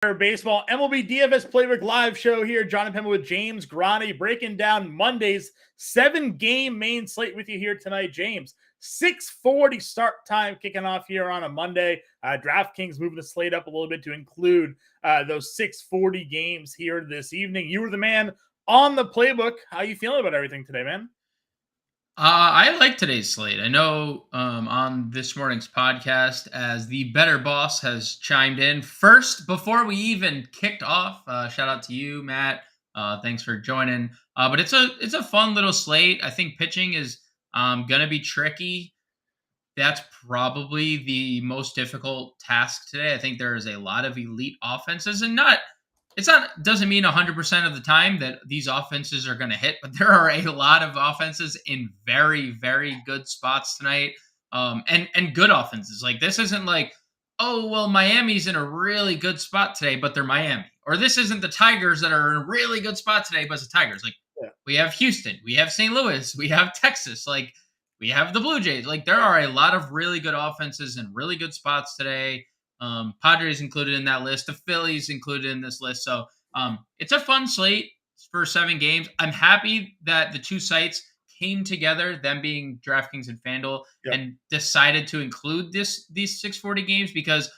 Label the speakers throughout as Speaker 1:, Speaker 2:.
Speaker 1: Baseball MLB DFS Playbook live show here. Jonathan Impemba with James Grande breaking down Monday's 7-game main slate with you here tonight. James, 6:40 start time kicking off here on a Monday. DraftKings moving the slate up a little bit to include those 6:40 games here this evening. You were the man on the playbook. How you feeling about everything today, man?
Speaker 2: I like today's slate. I know on this morning's podcast, as the better boss has chimed in first before we even kicked off. Shout out to you, Matt. Thanks for joining. But it's a fun little slate. I think pitching is gonna be tricky. That's probably the most difficult task today. I think there is a lot of elite offenses, and doesn't mean 100% of the time that these offenses are going to hit, but there are a lot of offenses in very, very good spots tonight. And good offenses. Like, this isn't like, oh, well, Miami's in a really good spot today, but they're Miami. Or this isn't the Tigers that are in a really good spot today, but it's the Tigers. Like, we have Houston, we have St. Louis, we have Texas, like, we have the Blue Jays. Like, there are a lot of really good offenses in really good spots today. Padres included in that list, the Phillies included in this list. So it's a fun slate for 7 games. I'm happy that the two sites came together, them being DraftKings and FanDuel, and decided to include these 640 games, because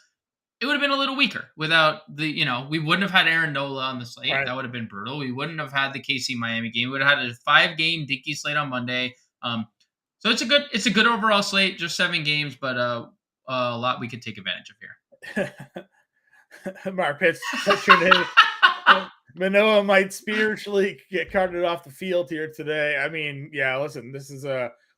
Speaker 2: it would have been a little weaker without we wouldn't have had Aaron Nola on the slate. Right. That would have been brutal. We wouldn't have had the KC Miami game. We would have had a 5-game dinky slate on Monday. So it's a good overall slate, just 7 games, but a lot we could take advantage of here.
Speaker 1: Mark Pitts Manoah might spiritually get carted off the field here today. I mean, yeah, listen, this is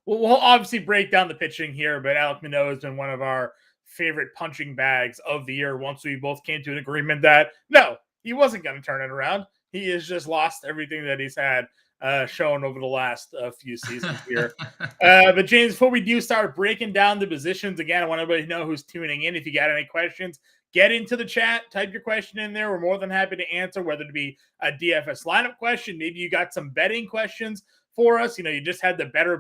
Speaker 1: we'll obviously break down the pitching here, but Alek Manoah has been one of our favorite punching bags of the year once we both came to an agreement that no, he wasn't going to turn it around. He has just lost everything that he's had shown over the last few seasons here. But James, before we do start breaking down the positions, again, I want everybody to know who's tuning in. If you got any questions, get into the chat, type your question in there. We're more than happy to answer, whether it be a DFS lineup question, maybe you got some betting questions for us. You just had the better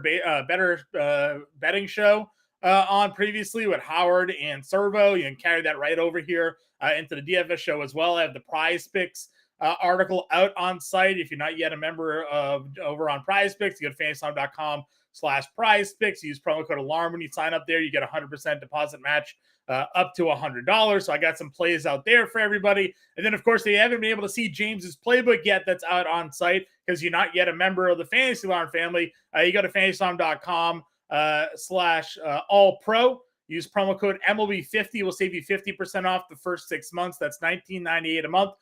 Speaker 1: betting show on previously with Howard and Servo. You can carry that right over here into the DFS show as well. I have the PrizePicks article out on site. If you're not yet a member over on PrizePicks, you go to fantasyline.com/PrizePicks. Use promo code ALARM when you sign up there. You get a 100% deposit match up to $100. So I got some plays out there for everybody. And then, of course, they haven't been able to see James's playbook yet that's out on site because you're not yet a member of the Fantasy Alarm family. You go to fantasyalarm.com/all-pro. Use promo code MLB50. We'll save you 50% off the first 6 months. That's $19.98 a month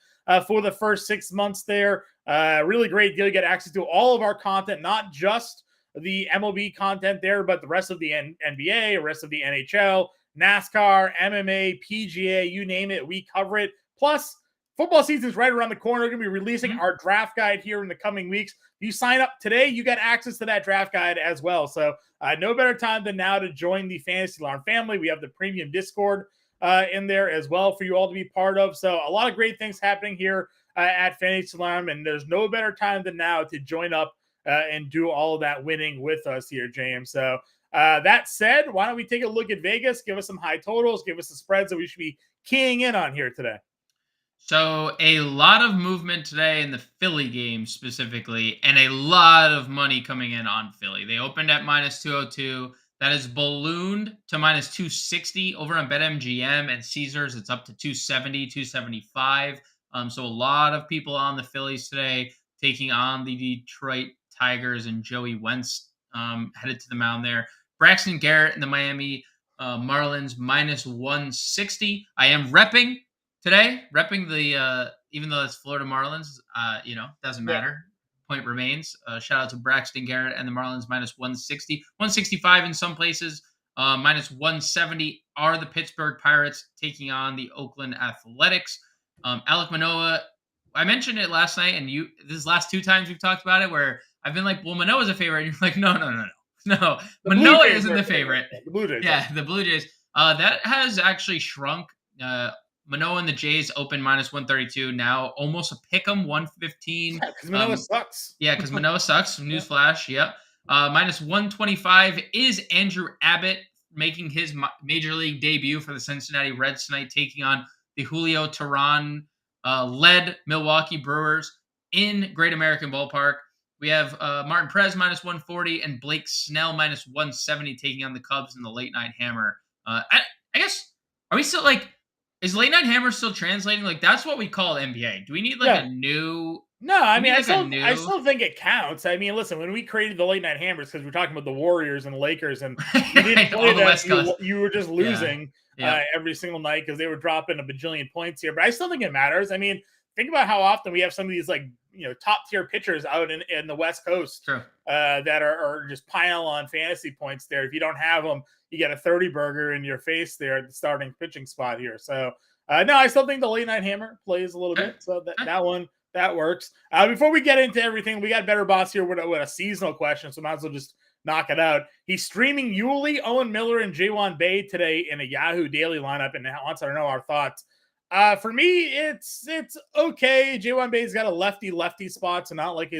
Speaker 1: for the first 6 months there. Really great deal. You get access to all of our content, not just the MLB content there, but the rest of the NBA, the rest of the NHL, NASCAR, MMA, PGA, you name it. We cover it. Plus, football season is right around the corner. We're going to be releasing our draft guide here in the coming weeks. If you sign up today, you get access to that draft guide as well. So no better time than now to join the Fantasy Alarm family. We have the premium Discord in there as well for you all to be part of. So a lot of great things happening here at Fantasy Alarm, and there's no better time than now to join up and do all of that winning with us here, James. So that said, why don't we take a look at Vegas, give us some high totals, give us the spreads that we should be keying in on here today.
Speaker 2: So a lot of movement today in the Philly game specifically, and a lot of money coming in on Philly. They opened at -202. That is ballooned to -260 over on BetMGM and Caesars. It's up to 270, 275. So a lot of people on the Phillies today taking on the Detroit Tigers, and Joey Wentz headed to the mound there. Braxton Garrett and the Miami Marlins -160. I am repping the even though it's Florida Marlins, doesn't matter. Point remains. Shout out to Braxton Garrett and the Marlins -160, 165 in some places. -170 are the Pittsburgh Pirates taking on the Oakland Athletics. Alek Manoah, I mentioned it last night, and this last 2 times we've talked about it, where I've been like, well, Manoah's a favorite, and you're like, no. Manoah isn't the favorite.
Speaker 1: The Blue Jays.
Speaker 2: Yeah, the Blue Jays. That has actually shrunk. Manoah and the Jays open -132, now almost a pick'em, 115.
Speaker 1: Yeah, because Manoah sucks.
Speaker 2: Yeah, because Manoah sucks. Newsflash. Yep. -125 is Andrew Abbott making his major league debut for the Cincinnati Reds tonight, taking on the Julio Teheran led Milwaukee Brewers in Great American Ballpark. We have Martin Perez minus 140 and Blake Snell minus 170 taking on the Cubs in the late night hammer. I guess, are we still like, is late night hammer still translating? Like, that's what we call NBA. Do we need like
Speaker 1: Yeah.
Speaker 2: a new?
Speaker 1: No, I
Speaker 2: We
Speaker 1: mean,
Speaker 2: need
Speaker 1: I
Speaker 2: like a
Speaker 1: still, I
Speaker 2: new.
Speaker 1: still think it counts. I mean, listen, when we created the late night hammers, because we're talking about the Warriors and the Lakers, and you didn't
Speaker 2: Right,
Speaker 1: play
Speaker 2: all the
Speaker 1: them,
Speaker 2: West Coast.
Speaker 1: you were just
Speaker 2: Yeah.
Speaker 1: losing
Speaker 2: Yep.
Speaker 1: every single night because they were dropping a bajillion points here. But I still think it matters. I mean, think about how often we have some of these like top tier pitchers out in the West Coast
Speaker 2: True.
Speaker 1: that are just pile on fantasy points there. If you don't have them, you get a 30 burger in your face there at the starting pitching spot here. So no, I still think the late night hammer plays a little
Speaker 2: Okay.
Speaker 1: bit. So that one. That works. Before we get into everything, we got Better Boss here with a seasonal question, so might as well just knock it out. He's streaming Yuli, Owen Miller, and J1 Bay today in a Yahoo Daily lineup, and wants to know our thoughts. For me, it's okay. J1 Bay's got a lefty spot, so not like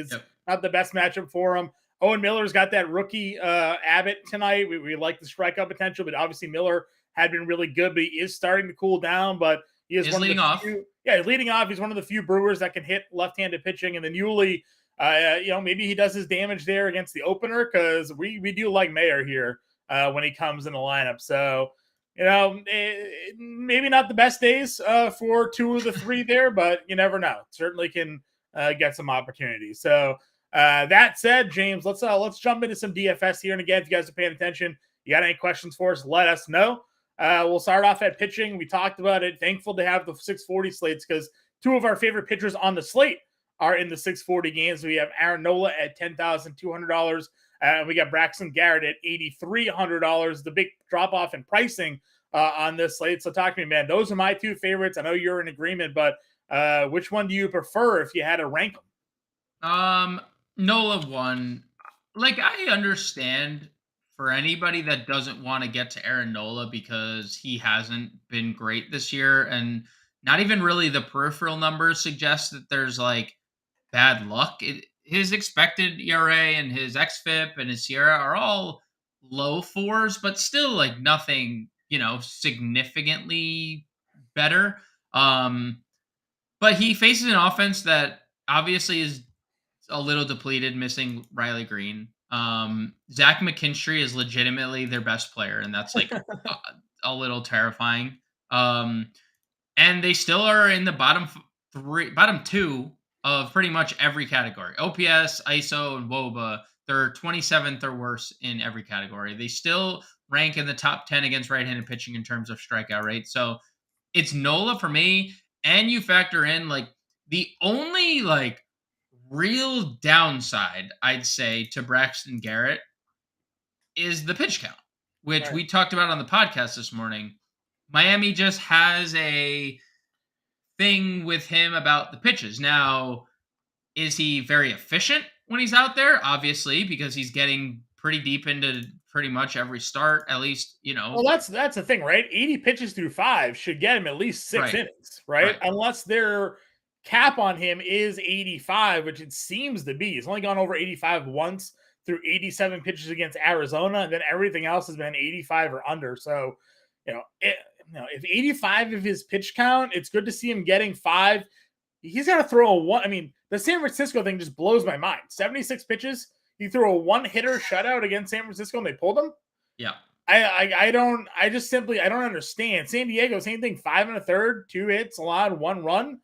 Speaker 1: not the best matchup for him. Owen Miller's got that rookie Abbott tonight. We like the strikeout potential, but obviously Miller had been really good, but he is starting to cool down. But he is one
Speaker 2: leading
Speaker 1: of the
Speaker 2: off.
Speaker 1: few, he's leading off. He's one of the few Brewers that can hit left-handed pitching. And then Yuli, maybe he does his damage there against the opener because we do like Mayer here when he comes in the lineup. So, maybe not the best days for two of the three there, but you never know. Certainly can get some opportunities. So that said, James, let's jump into some DFS here. And again, if you guys are paying attention, you got any questions for us, let us know. We'll start off at pitching. We talked about it. Thankful to have the 640 slates because two of our favorite pitchers on the slate are in the 640 games. We have Aaron Nola at $10,200. And we got Braxton Garrett at $8,300. The big drop off in pricing on this slate. So talk to me, man. Those are my two favorites. I know you're in agreement, but which one do you prefer if you had to rank
Speaker 2: them? Nola won. Like, I understand for anybody that doesn't want to get to Aaron Nola because he hasn't been great this year, and not even really the peripheral numbers suggest that there's like bad luck. His expected ERA and his xFIP and his Sierra are all low fours, but still like nothing, significantly better. But he faces an offense that obviously is a little depleted, missing Riley Green. Zach McKinstry is legitimately their best player, and that's like a little terrifying. And they still are in the bottom two of pretty much every category. OPS, ISO, and WOBA, they're 27th or worse in every category. They still rank in the top 10 against right-handed pitching in terms of strikeout rate. So it's Nola for me. And you factor in like the only like real downside, I'd say, to Braxton Garrett is the pitch count, which we talked about on the podcast this morning. Miami just has a thing with him about the pitches. Now, is he very efficient when he's out there? Obviously, because he's getting pretty deep into pretty much every start, at least,
Speaker 1: Well, that's the thing, right? 80 pitches through 5 should get him at least 6 innings, right? Unless their cap on him is 85, which it seems to be. He's only gone over 85 once through 87 pitches against Arizona, and then everything else has been 85 or under. So, if 85 of his pitch count, it's good to see him getting 5. He's got to throw a one. I mean, the San Francisco thing just blows my mind. 76 pitches. He threw a one-hitter shutout against San Francisco, and they pulled him.
Speaker 2: Yeah.
Speaker 1: I don't understand. San Diego, same thing. 5 1/3, 2 hits, allowed 1 run.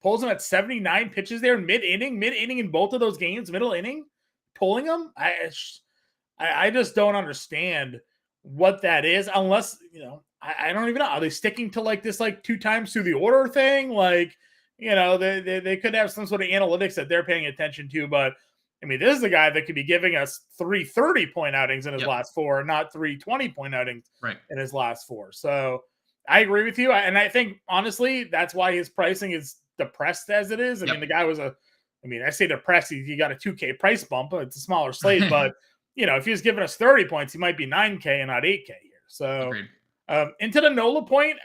Speaker 1: Pulls him at 79 pitches there, mid-inning in both of those games, middle inning, pulling him. I just don't understand what that is, unless, I don't even know. Are they sticking to like this, like 2 times through the order thing? Like, they could have some sort of analytics that they're paying attention to, but I mean, this is a guy that could be giving us 3 30-point outings in his last 4, not 3 20-point outings in his last 4. So I agree with you. And I think, honestly, that's why his pricing is depressed as it is. I mean, the guy was I say depressed. He got a 2K price bump. It's a smaller slate, but, if he was giving us 30 points, he might be 9K and not 8K here. So into the Nola point,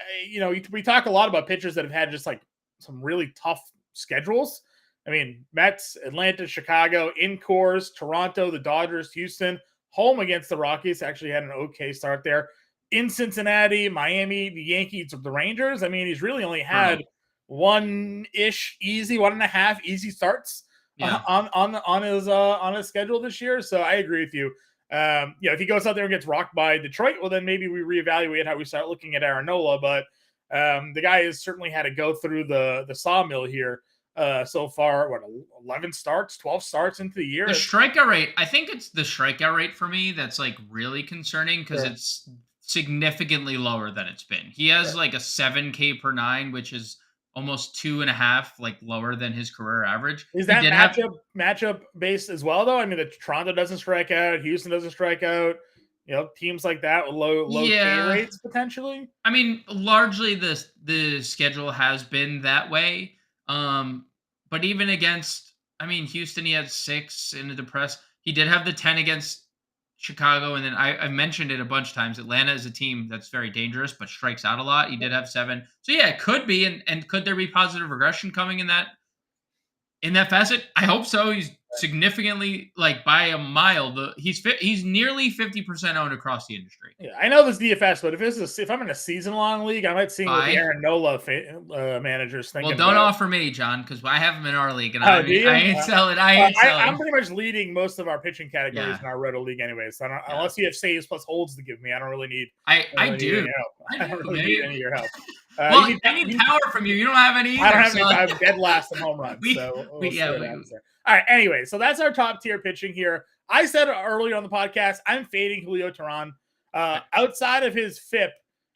Speaker 1: we talk a lot about pitchers that have had just like some really tough schedules. I mean, Mets, Atlanta, Chicago, in Coors, Toronto, the Dodgers, Houston, home against the Rockies. Actually had an okay start there. In Cincinnati, Miami, the Yankees, the Rangers. I mean, he's really only had one-ish easy, 1.5 easy starts
Speaker 2: Yeah.
Speaker 1: on his schedule this year. So I agree with you. If he goes out there and gets rocked by Detroit, well, then maybe we reevaluate how we start looking at Aaron Nola. But the guy has certainly had to go through the sawmill here so far. What, 11 starts, 12 starts into the year?
Speaker 2: The strikeout rate, I think it's the strikeout rate for me that's like really concerning because
Speaker 1: Sure.
Speaker 2: it's significantly lower than it's been. He has
Speaker 1: Sure.
Speaker 2: like a 7K per nine, which is almost 2.5 like lower than his career average.
Speaker 1: Is
Speaker 2: He
Speaker 1: that
Speaker 2: did have
Speaker 1: matchup based as well, though? I mean, the Toronto doesn't strike out, Houston doesn't strike out. Teams like that with low K
Speaker 2: yeah.
Speaker 1: rates potentially.
Speaker 2: I mean, largely the schedule has been that way. Um, but even against, I mean, Houston, he had 6 in the depressed. He did have the 10 against Chicago, and then I mentioned it a bunch of times. Atlanta is a team that's very dangerous, but strikes out a lot. He did have 7, so yeah, it could be. And could there be positive regression coming in that facet? I hope so. He's significantly, like by a mile. He's nearly 50% owned across the industry.
Speaker 1: Yeah, I know this DFS, but if I'm in a season long league, I might see what the
Speaker 2: Bye.
Speaker 1: Aaron Nola managers
Speaker 2: Well,
Speaker 1: thinking
Speaker 2: don't
Speaker 1: about.
Speaker 2: offer me, John, because I have him in our league, and
Speaker 1: Oh, do you?
Speaker 2: I ain't selling. I ain't
Speaker 1: I'm
Speaker 2: selling.
Speaker 1: pretty much leading most of our pitching categories
Speaker 2: Yeah.
Speaker 1: in our Roto League anyway. So
Speaker 2: Yeah.
Speaker 1: unless you have saves plus holds to give me, I don't really need.
Speaker 2: I
Speaker 1: really need
Speaker 2: do.
Speaker 1: any help. I don't really need any of your help.
Speaker 2: Well, I need power from you. You don't have any either.
Speaker 1: I don't have
Speaker 2: so-
Speaker 1: any. I'm dead last in home runs. We'll see what happens there. All right. Anyway, so that's our top tier pitching here. I said earlier on the podcast, I'm fading Julio Teheran. Outside of his FIP,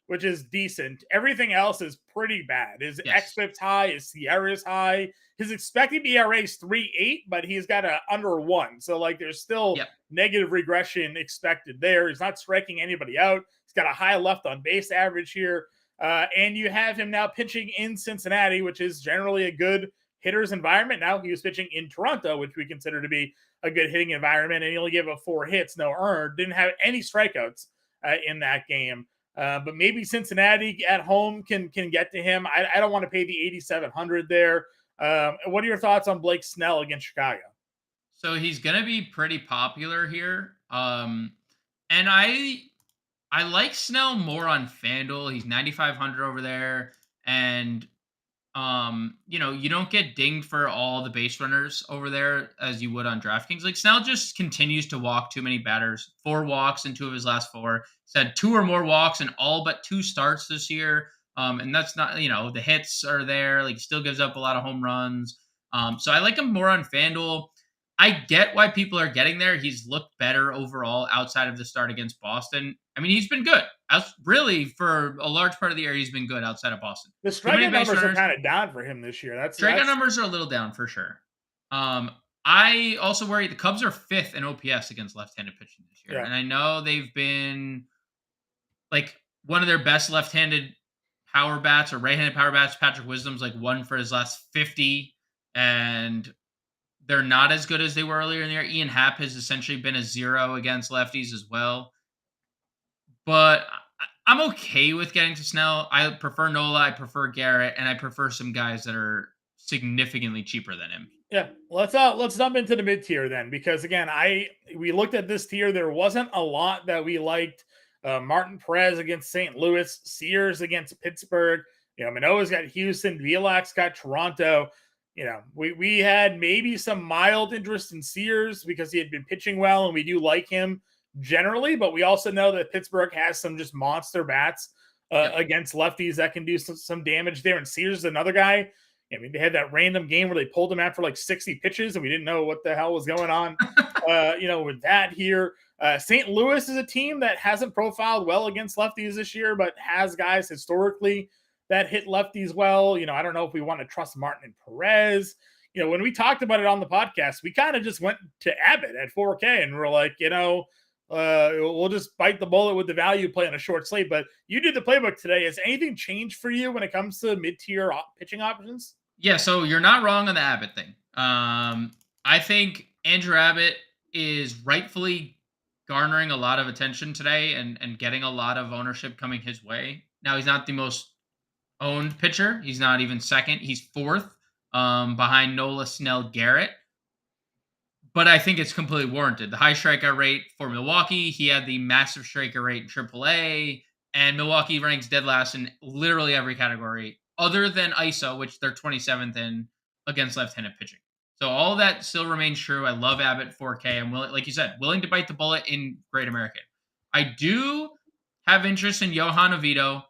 Speaker 1: which is decent, everything else is pretty bad. His xFIP's high, his Sierra is high. His expected ERA is 3.8, but he's got a under 1. So like there's still negative regression expected there. He's not striking anybody out. He's got a high left on base average here. And you have him now pitching in Cincinnati, which is generally a good hitter's environment. Now he was pitching in Toronto, which we consider to be a good hitting environment, and he only gave up 4 hits, no earned. Didn't have any strikeouts in that game. But maybe Cincinnati at home can get to him. I don't want to pay the 8,700 there. What are your thoughts on Blake Snell against Chicago?
Speaker 2: So he's going to be pretty popular here. And I like Snell more on FanDuel. He's 9,500 over there. And, you don't get dinged for all the base runners over there as you would on DraftKings. Like Snell just continues to walk too many batters. 4 walks in 2 of his last 4. He's had 2 or more walks in all but 2 starts this year. And that's not, the hits are there. Like, he still gives up a lot of home runs. So I like him more on FanDuel. I get why people are getting there. He's looked better overall outside of the start against Boston. I mean, he's been good. Really, for a large part of the year, he's been good outside of Boston.
Speaker 1: The strikeout numbers are kind of down for him this year.
Speaker 2: Strikeout numbers are a little down for sure. I also worry the Cubs are 5th in OPS against left-handed pitching this year. Yeah. And I know they've been like one of their best left-handed power bats or right-handed power bats. Patrick Wisdom's like 1 for his last 50, and they're not as good as they were earlier in the year. Ian Happ has essentially been a 0 against lefties as well. But I'm okay with getting to Snell. I prefer Nola, I prefer Garrett, and I prefer some guys that are significantly cheaper than him.
Speaker 1: Yeah, let's jump into the mid tier then, because again, we looked at this tier. There wasn't a lot that we liked. Martin Perez against St. Louis, Sears against Pittsburgh. Manoah's got Houston, Vilak's got Toronto. We had maybe some mild interest in Sears because he had been pitching well, and we do like him generally, but we also know that Pittsburgh has some just monster bats against lefties that can do some damage there. And Sears is another guy. They had that random game where they pulled him out for like 60 pitches and we didn't know what the hell was going on. With that here, St. Louis is a team that hasn't profiled well against lefties this year, but has guys historically that hit lefties well. I don't know if we want to trust Martin and Perez. When we talked about it on the podcast, we kind of just went to Abbott at 4K and we're like, we'll just bite the bullet with the value play on a short slate. But you did the playbook today. Has anything changed for you when it comes to mid-tier pitching options?
Speaker 2: Yeah, so you're not wrong on the Abbott thing. I think Andrew Abbott is rightfully garnering a lot of attention today and getting a lot of ownership coming his way. Now, he's not the most owned pitcher. He's not even second. He's 4th behind Nola, Snell, Garrett. But I think it's completely warranted. The high strikeout rate for Milwaukee, he had the massive strikeout rate in AAA, and Milwaukee ranks dead last in literally every category other than ISO, which they're 27th in against left-handed pitching. So all that still remains true. I love Abbott 4K. I'm willing, like you said, willing to bite the bullet in Great American. I do have interest in Johan Oviedo,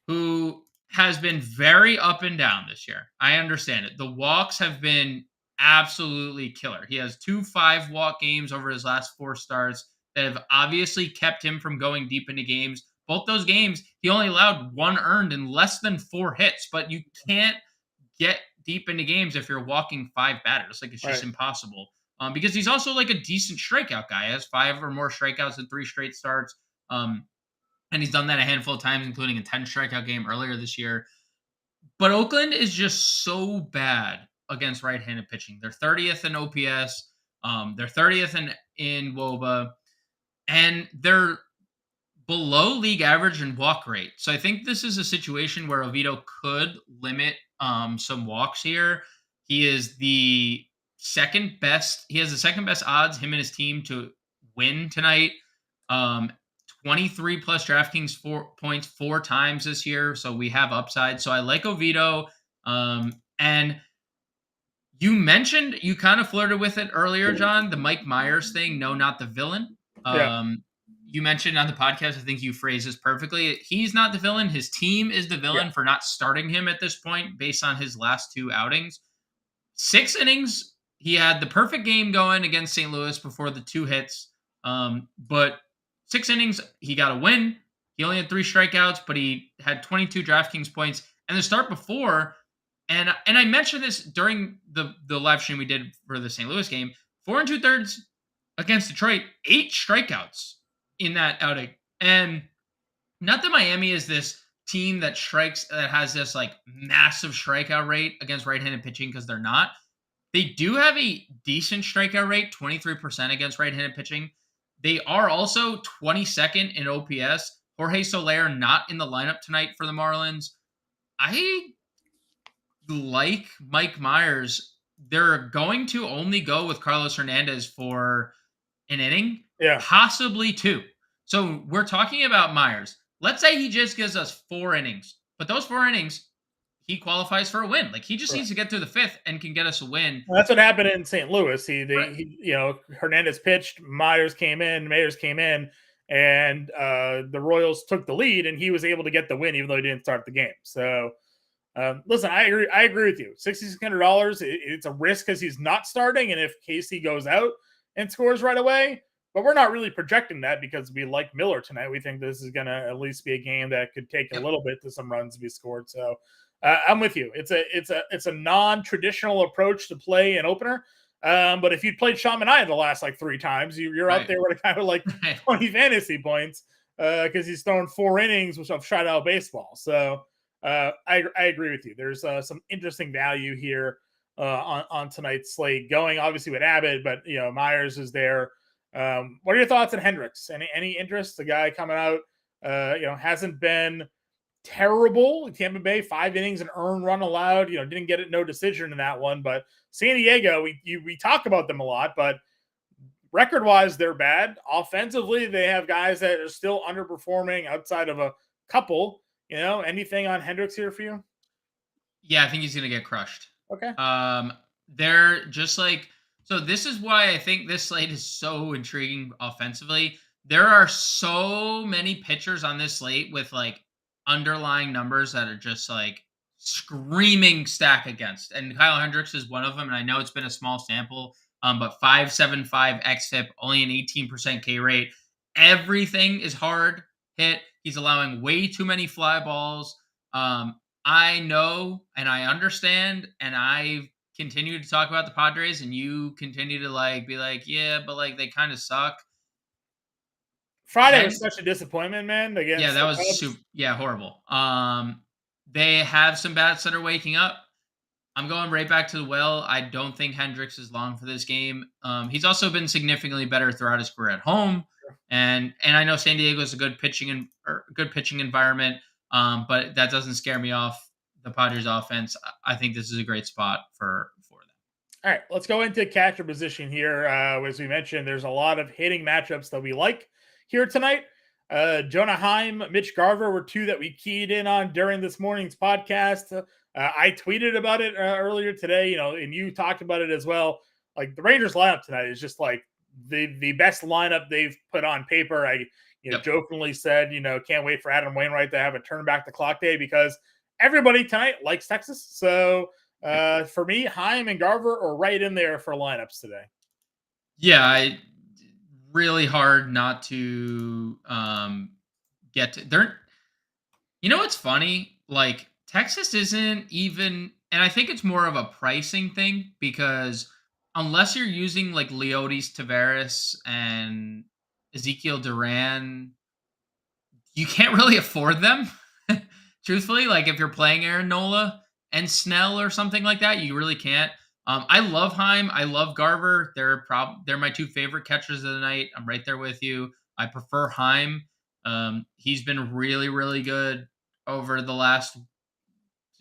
Speaker 2: who has been very up and down this year. I understand it. The walks have been absolutely killer. He has 2 5-walk games over his last 4 starts that have obviously kept him from going deep into games. Both those games, he only allowed 1 earned and less than 4 hits, but you can't get deep into games if you're walking 5 batters. Like, it's just impossible. Because he's also like a decent strikeout guy. He has 5 or more strikeouts in 3 straight starts. And he's done that a handful of times, including a 10 strikeout game earlier this year. But Oakland is just so bad against right-handed pitching. They're 30th in OPS. They're 30th in WOBA. And they're below league average in walk rate. So I think this is a situation where Oviedo could limit some walks here. He is the second best. He has the second best odds, him and his team, to win tonight. 23 plus DraftKings points 4 times this year. So we have upside. So I like Oviedo. And you kind of flirted with it earlier, John, the Mike Myers thing. No, not the villain. You mentioned on the podcast, I think you phrased this perfectly. He's not the villain. His team is the villain for not starting him at this point based on his last 2 outings. 6 innings. He had the perfect game going against St. Louis before the 2 hits. But 6 innings, he got a win. He only had 3 strikeouts, but he had 22 DraftKings points. And the start before, and I mentioned this during the live stream we did for the St. Louis game, 4 2/3 against Detroit, 8 strikeouts in that outing. And not that Miami is this team that has this like massive strikeout rate against right-handed pitching, because they're not. They do have a decent strikeout rate, 23% against right-handed pitching. They are also 22nd in OPS. Jorge Soler not in the lineup tonight for the Marlins. I like Mike Myers. They're going to only go with Carlos Hernandez for an inning, possibly 2. So we're talking about Myers. Let's say he just gives us 4 innings, but those 4 innings, he qualifies for a win. Like, he just needs to get through the 5th and can get us a win.
Speaker 1: Well, that's what happened in St. Louis. He Hernandez pitched, Myers came in, and the Royals took the lead, and he was able to get the win even though he didn't start the game. So, listen, I agree with you. $6,600. It's a risk because he's not starting, and if Casey goes out and scores right away, but we're not really projecting that because we like Miller tonight. We think this is going to at least be a game that could take a little bit to some runs to be scored. So I'm with you. It's a non-traditional approach to play an opener. But if you'd played Sean Manaea the last like 3 times, you're out there with a kind of like 20 fantasy points because he's thrown 4 innings, which I've shot out baseball. So I agree with you. There's some interesting value here on tonight's slate, going obviously with Abbott, but Myers is there. What are your thoughts on Hendricks? Any interest? The guy coming out, hasn't been terrible. Tampa Bay, 5 innings, an earned run allowed. Didn't get it, no decision in that one. But San Diego, we talk about them a lot, but record-wise, they're bad. Offensively, they have guys that are still underperforming outside of a couple. Anything on Hendricks here for you?
Speaker 2: Yeah, I think he's going to get crushed.
Speaker 1: Okay.
Speaker 2: They're just like, so this is why I think this slate is so intriguing offensively. There are so many pitchers on this slate with like underlying numbers that are just like screaming stack against. And Kyle Hendricks is one of them. And I know it's been a small sample, but 5.75 xFIP, only an 18% K rate. Everything is hard hit. He's allowing way too many fly balls. I know and I understand, and I continue to talk about the Padres, and you continue to be like, yeah, but they kind of suck.
Speaker 1: Friday was such a disappointment, man.
Speaker 2: That was horrible. They have some bats that are waking up. I'm going right back to the well. I don't think Hendricks is long for this game. He's also been significantly better throughout his career at home, and I know San Diego is a good pitching environment. But that doesn't scare me off the Padres offense. I think this is a great spot for them.
Speaker 1: All right, let's go into catcher position here. As we mentioned, there's a lot of hitting matchups that we like here tonight. Jonah Heim, Mitch Garver were two that we keyed in on during this morning's podcast. I tweeted about it earlier today, and you talked about it as well. Like the Rangers lineup tonight is just like the best lineup they've put on paper. I jokingly said, can't wait for Adam Wainwright to have a turn back the clock day because everybody tonight likes Texas. So for me, Heim and Garver are right in there for lineups today.
Speaker 2: Yeah, really hard not to get to there. You know what's funny? Like Texas isn't even, and I think it's more of a pricing thing because unless you're using like Leotis Tavares and Ezekiel Duran, you can't really afford them. Truthfully, like if you're playing Aaron Nola and Snell or something like that, you really can't. I love Heim. I love Garver. They're my two favorite catchers of the night. I'm right there with you. I prefer Heim. He's been really, really good over the last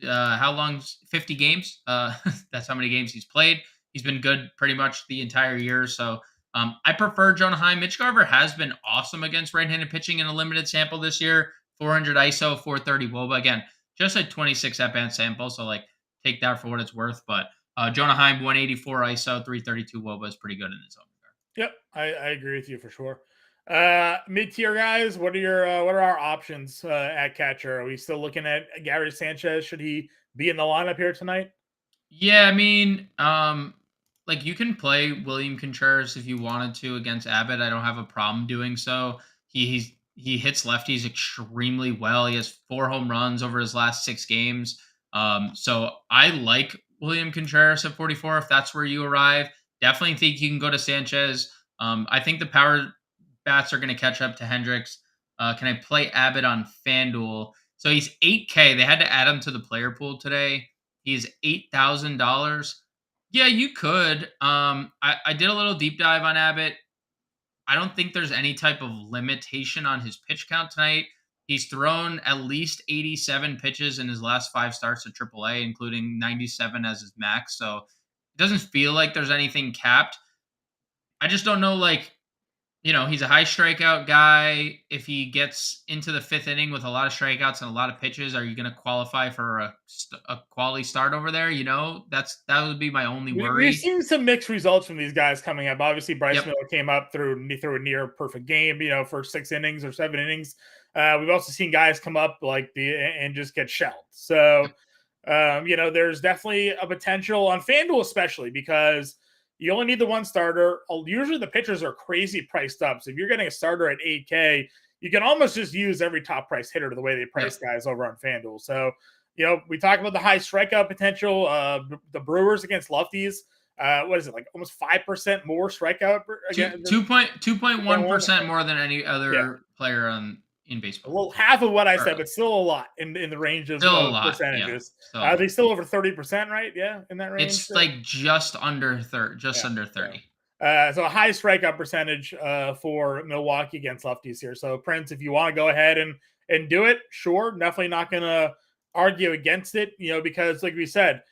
Speaker 2: how long? 50 games. That's how many games he's played. He's been good pretty much the entire year. So I prefer Jonah Heim. Mitch Garver has been awesome against right-handed pitching in a limited sample this year. 400 ISO, 430 WOBA. Again, just a 26 at-bat sample. So like take that for what it's worth. But Jonah Heim, 184 ISO, 332 WOBA is pretty good in his own regard.
Speaker 1: Yep, I agree with you for sure. Mid-tier guys, what are our options at catcher? Are we still looking at Gary Sanchez? Should he be in the lineup here tonight?
Speaker 2: Yeah, I mean, like you can play William Contreras if you wanted to against Abbott. I don't have a problem doing so. He hits lefties extremely well. He has 4 home runs over his last 6 games. So I like William Contreras at 44 if that's where you arrive. Definitely think you can go to Sanchez. I think the power bats are going to catch up to Hendricks. Can I play Abbott on FanDuel? So he's 8K. They had to add him to the player pool today. He's $8,000. Yeah, you could. I did a little deep dive on Abbott. I don't think there's any type of limitation on his pitch count tonight. He's thrown at least 87 pitches in his last 5 starts at AAA, including 97 as his max. So it doesn't feel like there's anything capped. I just don't know, like, he's a high strikeout guy. If he gets into the 5th inning with a lot of strikeouts and a lot of pitches, are you going to qualify for a quality start over there? That would be my only worry.
Speaker 1: We've seen some mixed results from these guys coming up. Obviously, Bryce Miller came up through a near perfect game, for 6 innings or 7 innings. We've also seen guys come up and just get shelled. So, there's definitely a potential on FanDuel, especially because you only need the one starter. Usually the pitchers are crazy priced up. So if you're getting a starter at 8K, you can almost just use every top price hitter the way they price guys over on FanDuel. So, we talk about the high strikeout potential. The Brewers against lefties. What is it, like almost 5% more strikeout?
Speaker 2: 2.1% more than any other player in baseball.
Speaker 1: Well, half of what I said, but still a lot in the range of percentages.
Speaker 2: Yeah.
Speaker 1: Are they still over 30%, right? Yeah, in that range?
Speaker 2: It's like just under 30.
Speaker 1: So a high strikeout percentage for Milwaukee against lefties here. So, Prince, if you want to go ahead and do it, sure. Definitely not going to argue against it, because like we said,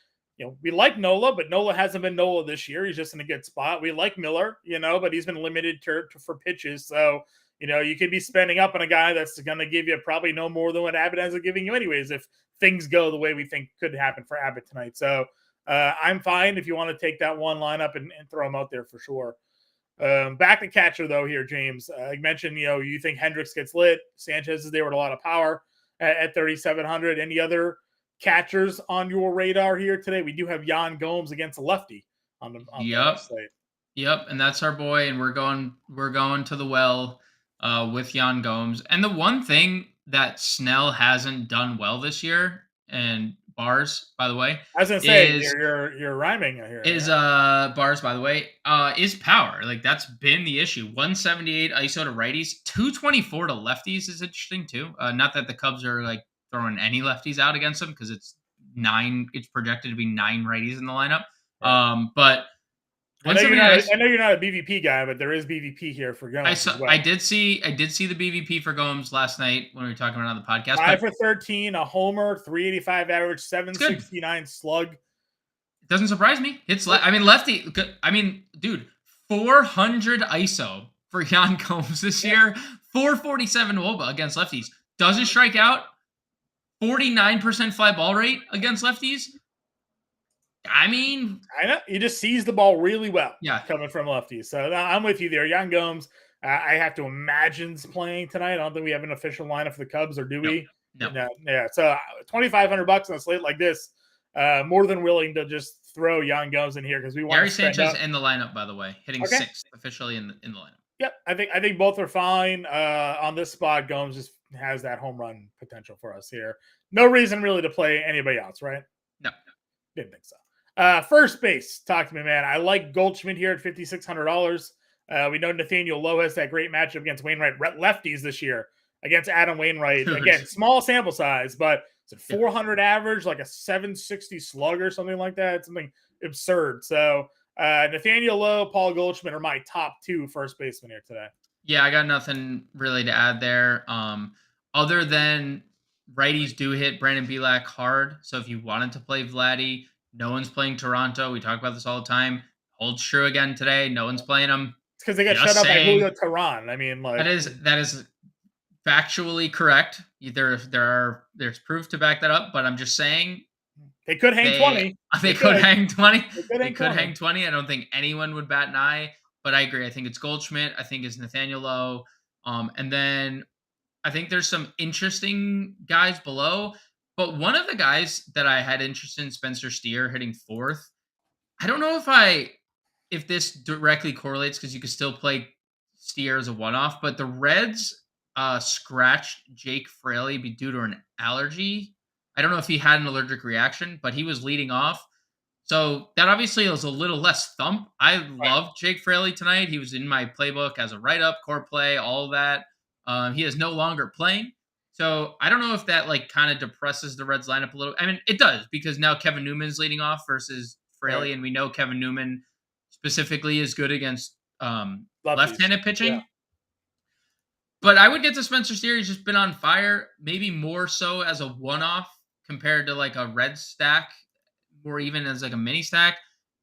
Speaker 1: we like Nola, but Nola hasn't been Nola this year. He's just in a good spot. We like Miller, but he's been limited for pitches. So, you could be spending up on a guy that's going to give you probably no more than what Abbott ends up giving you anyways, if things go the way we think could happen for Abbott tonight. So I'm fine if you want to take that one lineup and throw him out there for sure. Back to catcher, though, here, James. I mentioned, you think Hendricks gets lit. Sanchez is there with a lot of power at 3,700. Any other catchers on your radar here today? We do have Yan Gomes against a lefty on the slate.
Speaker 2: Yep, and that's our boy, and we're going to the well with Yan Gomes. And the one thing that Snell hasn't done well this year, and Bars, by the way,
Speaker 1: I was gonna say you're rhyming here.
Speaker 2: Bars, by the way, is power. Like that's been the issue. 178 ISO to righties, 224 to lefties is interesting too. Not that the Cubs are like throwing any lefties out against them because it's projected to be 9 righties in the lineup. Right. But
Speaker 1: I know you're not a BVP guy, but there is BVP here for Gomes.
Speaker 2: I did see the BVP for Gomes last night when we were talking about it on the podcast.
Speaker 1: 5 for 13, a homer, 385 average, 769 slug.
Speaker 2: It doesn't surprise me. Lefty. Dude, 400 ISO for Yan Gomes this year. 447 WOBA against lefties. Doesn't strike out. 49% fly ball rate against lefties. I mean,
Speaker 1: I know he just sees the ball really well.
Speaker 2: Yeah.
Speaker 1: Coming from lefties. So I'm with you there. Yan Gomes, I have to imagine is playing tonight. I don't think we have an official lineup for the Cubs, or do we?
Speaker 2: No.
Speaker 1: Yeah. So $2,500 on a slate like this, more than willing to just throw Yan Gomes in here because we want
Speaker 2: Gary
Speaker 1: to spend
Speaker 2: Sanchez
Speaker 1: up.
Speaker 2: in the lineup, by the way, hitting
Speaker 1: Okay.
Speaker 2: 6th officially in the lineup.
Speaker 1: Yep, I think both are fine. On this spot, Gomes just has that home run potential for us here. No reason really to play anybody else, right?
Speaker 2: No.
Speaker 1: Didn't think so. First base, talk to me, man. I like Goldschmidt here at $5,600. We know Nathaniel Lowe has that great matchup against Wainwright lefties this year against Adam Wainwright. Again, small sample size, but it's a 400 average, like a 760 slug or something like that. It's something absurd. So Nathaniel Lowe, Paul Goldschmidt are my top 2 first basemen here today.
Speaker 2: Yeah, I got nothing really to add there. Other than righties do hit Brandon Bielak hard. So if you wanted to play Vladdy, no one's playing Toronto. We talk about this all the time. Holds true again today. No one's playing them.
Speaker 1: It's because they got shut out by Julio Teheran. I mean, like
Speaker 2: that is factually correct. There's proof to back that up, but I'm just saying
Speaker 1: they could hang 20.
Speaker 2: They could hang 20. They could hang 20. I don't think anyone would bat an eye, but I agree. I think it's Goldschmidt. I think it's Nathaniel Lowe. And then I think there's some interesting guys below, but one of the guys that I had interest in, Spencer Steer, hitting 4th. I don't know if this directly correlates because you could still play Steer as a one-off, but the Reds scratched Jake Fraley due to an allergy. I don't know if he had an allergic reaction, but he was leading off. So that obviously was a little less thump. I loved Jake Fraley tonight. He was in my playbook as a write-up, core play, all of that. He is no longer playing. So I don't know if that kind of depresses the Reds lineup a little. I mean, it does because now Kevin Newman's leading off versus Fraley, and we know Kevin Newman specifically is good against left-handed pitching.
Speaker 1: Yeah.
Speaker 2: But I would get to Spencer Steer. He's just been on fire, maybe more so as a one-off compared to a red stack or even as a mini stack.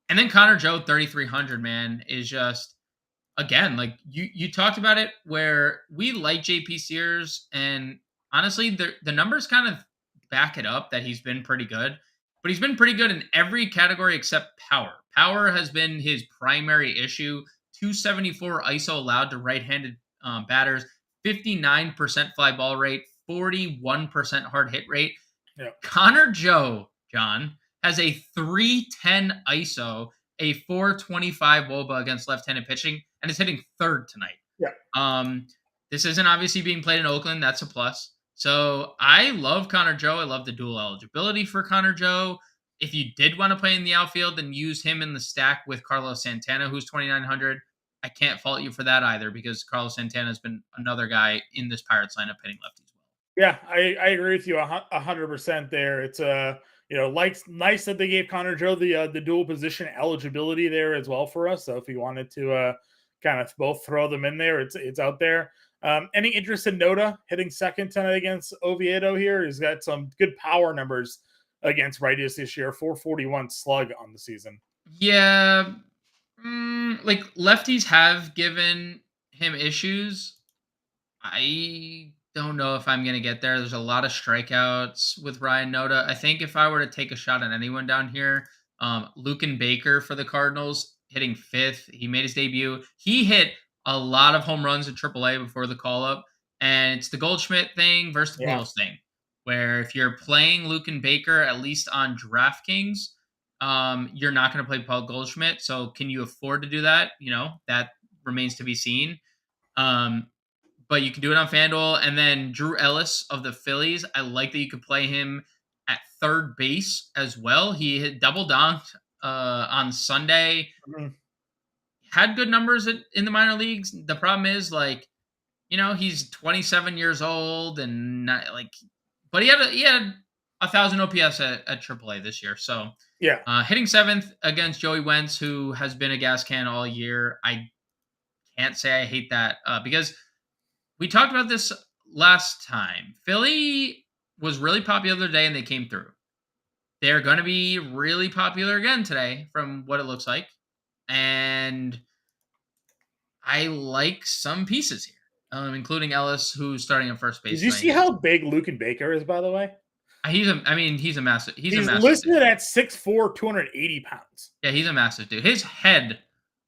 Speaker 2: And then Connor Joe, 3,300, man, is just, again, you talked about it where we like JP Sears, and honestly, the numbers kind of back it up that he's been pretty good. But he's been pretty good in every category except power. Power has been his primary issue. 274 ISO allowed to right-handed batters, 59% fly ball rate, 41% hard hit rate.
Speaker 1: Yeah.
Speaker 2: Connor Joe, John, has a 310 ISO, a 425 WOBA against left-handed pitching, and is hitting 3rd tonight.
Speaker 1: Yeah.
Speaker 2: This isn't obviously being played in Oakland. That's a plus. So I love Connor Joe. I love the dual eligibility for Connor Joe. If you did want to play in the outfield, then use him in the stack with Carlos Santana, who's 2,900. I can't fault you for that either because Carlos Santana has been another guy in this Pirates lineup hitting lefties well.
Speaker 1: Yeah, I agree with you 100% there. It's nice that they gave Connor Joe the dual position eligibility there as well for us. So if you wanted to kind of both throw them in there, it's out there. Any interest in Noda hitting 2nd tonight against Oviedo here? He's got some good power numbers against righties this year, 441 slug on the season.
Speaker 2: Yeah. Lefties have given him issues. I don't know if I'm going to get there. There's a lot of strikeouts with Ryan Noda. I think if I were to take a shot at anyone down here, Lucan Baker for the Cardinals hitting 5th. He made his debut. He hit a lot of home runs at AAA before the call-up, and it's the Goldschmidt thing versus the Pujols thing, where if you're playing Lucan Baker, at least on DraftKings, you're not going to play Paul Goldschmidt. So can you afford to do that? That remains to be seen. But you can do it on FanDuel. And then Drew Ellis of the Phillies, I like that you could play him at 3rd base as well. He hit double donked on Sunday.
Speaker 1: Mm-hmm.
Speaker 2: Had good numbers in the minor leagues. The problem is, he's 27 years old and not but he had 1,000 OPS at AAA this year. So
Speaker 1: yeah,
Speaker 2: hitting 7th against Joey Wentz, who has been a gas can all year. I can't say I hate that because we talked about this last time. Philly was really popular the other day, and they came through. They're going to be really popular again today from what it looks like. And I like some pieces here. including Ellis, who's starting at first
Speaker 1: Did
Speaker 2: base
Speaker 1: you
Speaker 2: tonight.
Speaker 1: see how big Lucan Baker is, by the way?
Speaker 2: He's a massive. He's a
Speaker 1: He's
Speaker 2: massive dude.
Speaker 1: listed at 6'4", 280 pounds.
Speaker 2: Yeah, he's a massive dude. His head,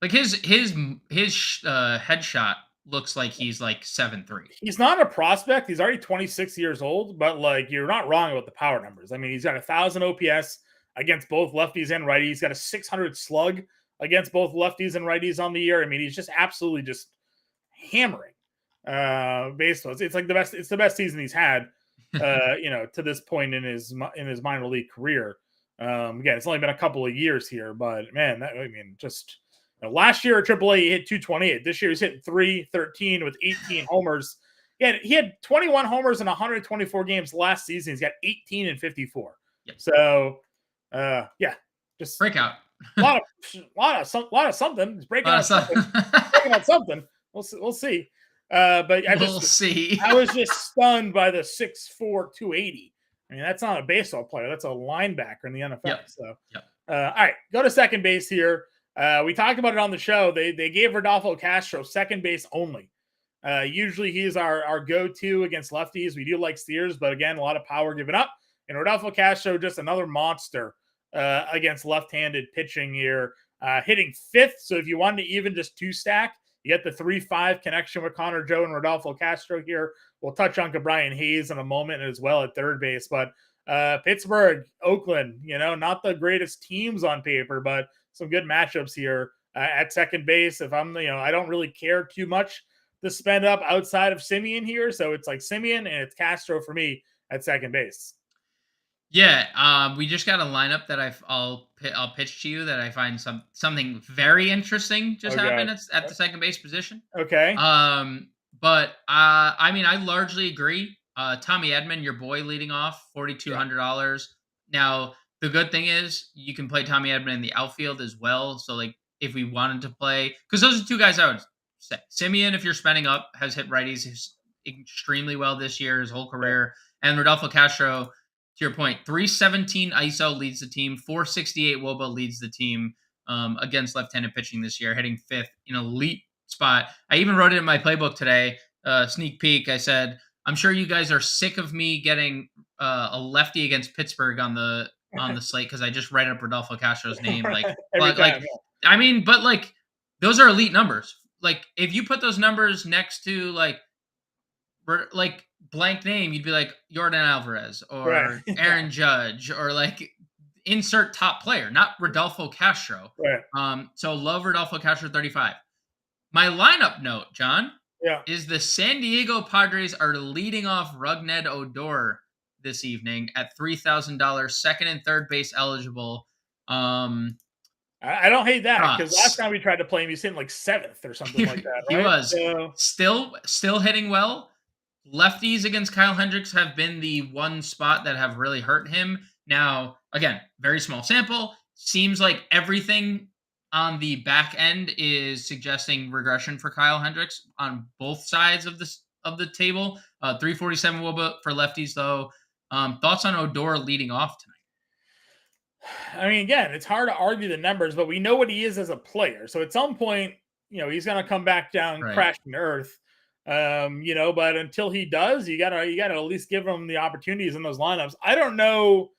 Speaker 2: like his headshot looks like he's like 7'3".
Speaker 1: He's not a prospect. He's already 26 years old, but like you're not wrong about the power numbers. I mean, he's got 1,000 OPS against both lefties and righties. He's got a 600 slug against both lefties and righties on the year. I mean, he's just absolutely just hammering baseball. It's like the best. It's the best season he's had, to this point in his minor league career. Again, it's only been a couple of years here, but man, just last year at AAA he hit 228. This year he's hitting 313 with 18 homers. He had 21 homers in 124 games last season. He's got 18 and 54.
Speaker 2: Yep.
Speaker 1: So, just
Speaker 2: breakout.
Speaker 1: a lot of something. He's breaking out something. Breaking out something. We'll see. But
Speaker 2: we'll see.
Speaker 1: I was just stunned by the 6'4", 280. I mean, that's not a baseball player. That's a linebacker in the NFL.
Speaker 2: Yep.
Speaker 1: So,
Speaker 2: yep.
Speaker 1: All right, go to second base here. We talked about it on the show. They gave Rodolfo Castro second base only. Usually he's our go-to against lefties. We do like Steers, but again, a lot of power given up. And Rodolfo Castro, just another monster against left-handed pitching here, hitting fifth. So if you wanted to even just two-stack, you get the 3-5 connection with Connor Joe and Rodolfo Castro here. We'll touch on Brian Hayes in a moment as well at third base. But Pittsburgh, Oakland, not the greatest teams on paper, but some good matchups here at second base. If I'm, I don't really care too much to spend up outside of Semien here. So it's like Semien and it's Castro for me at second base.
Speaker 2: Yeah, we just got a lineup that I'll pitch to you that I find something very interesting just happened at the second base position.
Speaker 1: Okay.
Speaker 2: But I largely agree. Tommy Edman, your boy, leading off $4,200. Now the good thing is you can play Tommy Edman in the outfield as well. So like if we wanted to play, because those are two guys I would say. Semien, if you're spending up, has hit righties extremely well this year, his whole career, and Rodolfo Castro. To your point, 317 ISO leads the team, 468 WOBA leads the team against left-handed pitching this year, hitting fifth in elite spot. I even wrote it in my playbook today, sneak peek. I said, I'm sure you guys are sick of me getting a lefty against Pittsburgh on the slate because I just write up Rodolfo Castro's name. But those are elite numbers. Like if you put those numbers next to like blank name, you'd be like Yordan Alvarez or Aaron Judge or like insert top player, not Rodolfo Castro.
Speaker 1: Right.
Speaker 2: So love Rodolfo Castro 35. My lineup note, John, is the San Diego Padres are leading off Rougned Odor this evening at $3,000, second and third base eligible.
Speaker 1: I don't hate that because last time we tried to play him, he's hitting like seventh or something like that. Right?
Speaker 2: He was still hitting well. Lefties against Kyle Hendricks have been the one spot that have really hurt him. Now, again, very small sample. Seems like everything on the back end is suggesting regression for Kyle Hendricks on both sides of the table. 347 WOBA for lefties, though. Thoughts on Odor leading off tonight?
Speaker 1: I mean, again, it's hard to argue the numbers, but we know what he is as a player. So at some point, he's going to come back down, crashing to earth. But until he does, you gotta at least give him the opportunities in those lineups. I don't know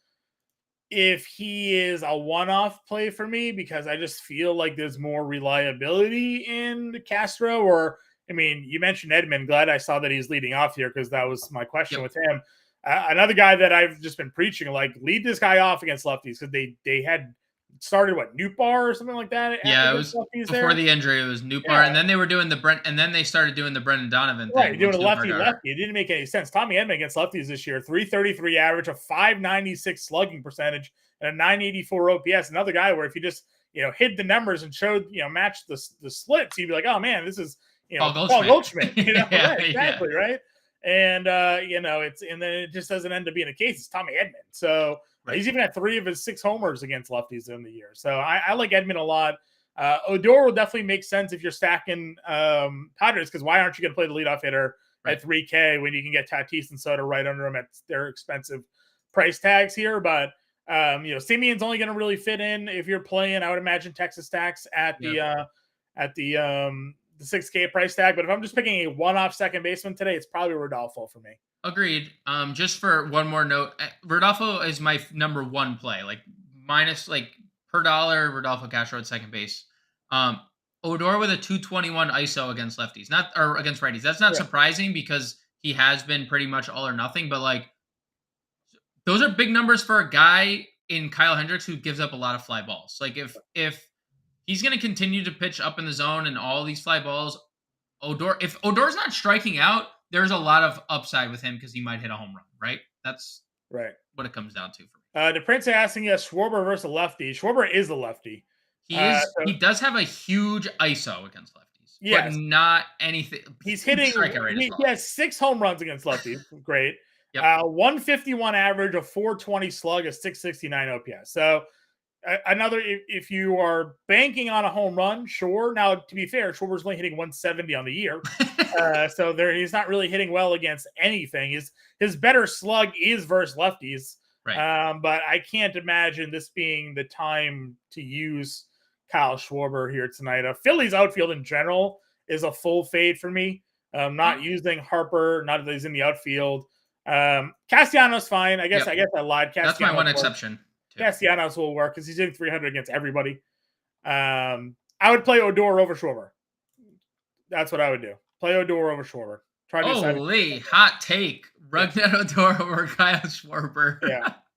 Speaker 1: if he is a one-off play for me because I just feel like there's more reliability in Castro. Or, I mean, you mentioned Edman. Glad I saw that he's leading off here because that was my question with him. Another guy that I've just been preaching, like lead this guy off against lefties because they had started Newbar or something like that.
Speaker 2: Yeah, it was before the injury. It was Newbar, and then they were doing they started doing the Brendan Donovan thing.
Speaker 1: Right, doing a lefty. It didn't make any sense. Tommy Edman against lefties this year, 333 average, a 596 slugging percentage, and a 984 OPS. Another guy where if you just hid the numbers and showed matched the splits, you'd be like, oh man, this is Paul Goldschmidt. Exactly. Right. And and then it just doesn't end up being a case. It's Tommy Edman. So he's even had 3 of his 6 homers against lefties in the year. So I like Edman a lot. Odor will definitely make sense if you're stacking Padres because why aren't you going to play the leadoff hitter at $3K when you can get Tatis and Soto right under them at their expensive price tags here? But Semien's only going to really fit in if you're playing. I would imagine Texas stacks at the the 6K price tag. But if I'm just picking a one-off second baseman today, it's probably Rodolfo for me.
Speaker 2: Agreed. Just for one more note, Rodolfo is my number one play. Like minus per dollar, Rodolfo Castro at second base. Odor with a 221 ISO against lefties, not or against righties. That's not surprising because he has been pretty much all or nothing. But like, those are big numbers for a guy in Kyle Hendricks who gives up a lot of fly balls. Like if he's going to continue to pitch up in the zone and all these fly balls, if Odor's not striking out, there's a lot of upside with him because he might hit a home run, right? That's what it comes down to for me.
Speaker 1: The Prince asking us Schwarber versus a lefty. Schwarber is a lefty.
Speaker 2: He does have a huge ISO against lefties, but not anything.
Speaker 1: He's hitting. He has 6 home runs against lefties. Great.
Speaker 2: Yep.
Speaker 1: 151 average, a 420 slug, a 669 OPS. So another, if you are banking on a home run, sure. Now, to be fair, Schwarber's only hitting 170 on the year. So he's not really hitting well against anything. His better slug is versus lefties.
Speaker 2: Right.
Speaker 1: But I can't imagine this being the time to use Kyle Schwarber here tonight. Philly's outfield in general is a full fade for me. Not using Harper, not that he's in the outfield. Castellanos fine. I guess I lied.
Speaker 2: That's my one exception.
Speaker 1: Castellanos will work because he's hitting 300 against everybody. I would play Odor over Schwarber. That's what I would do. Play Odor over Schwarber.
Speaker 2: Holy hot take. Rougned Odor over Kyle Schwarber.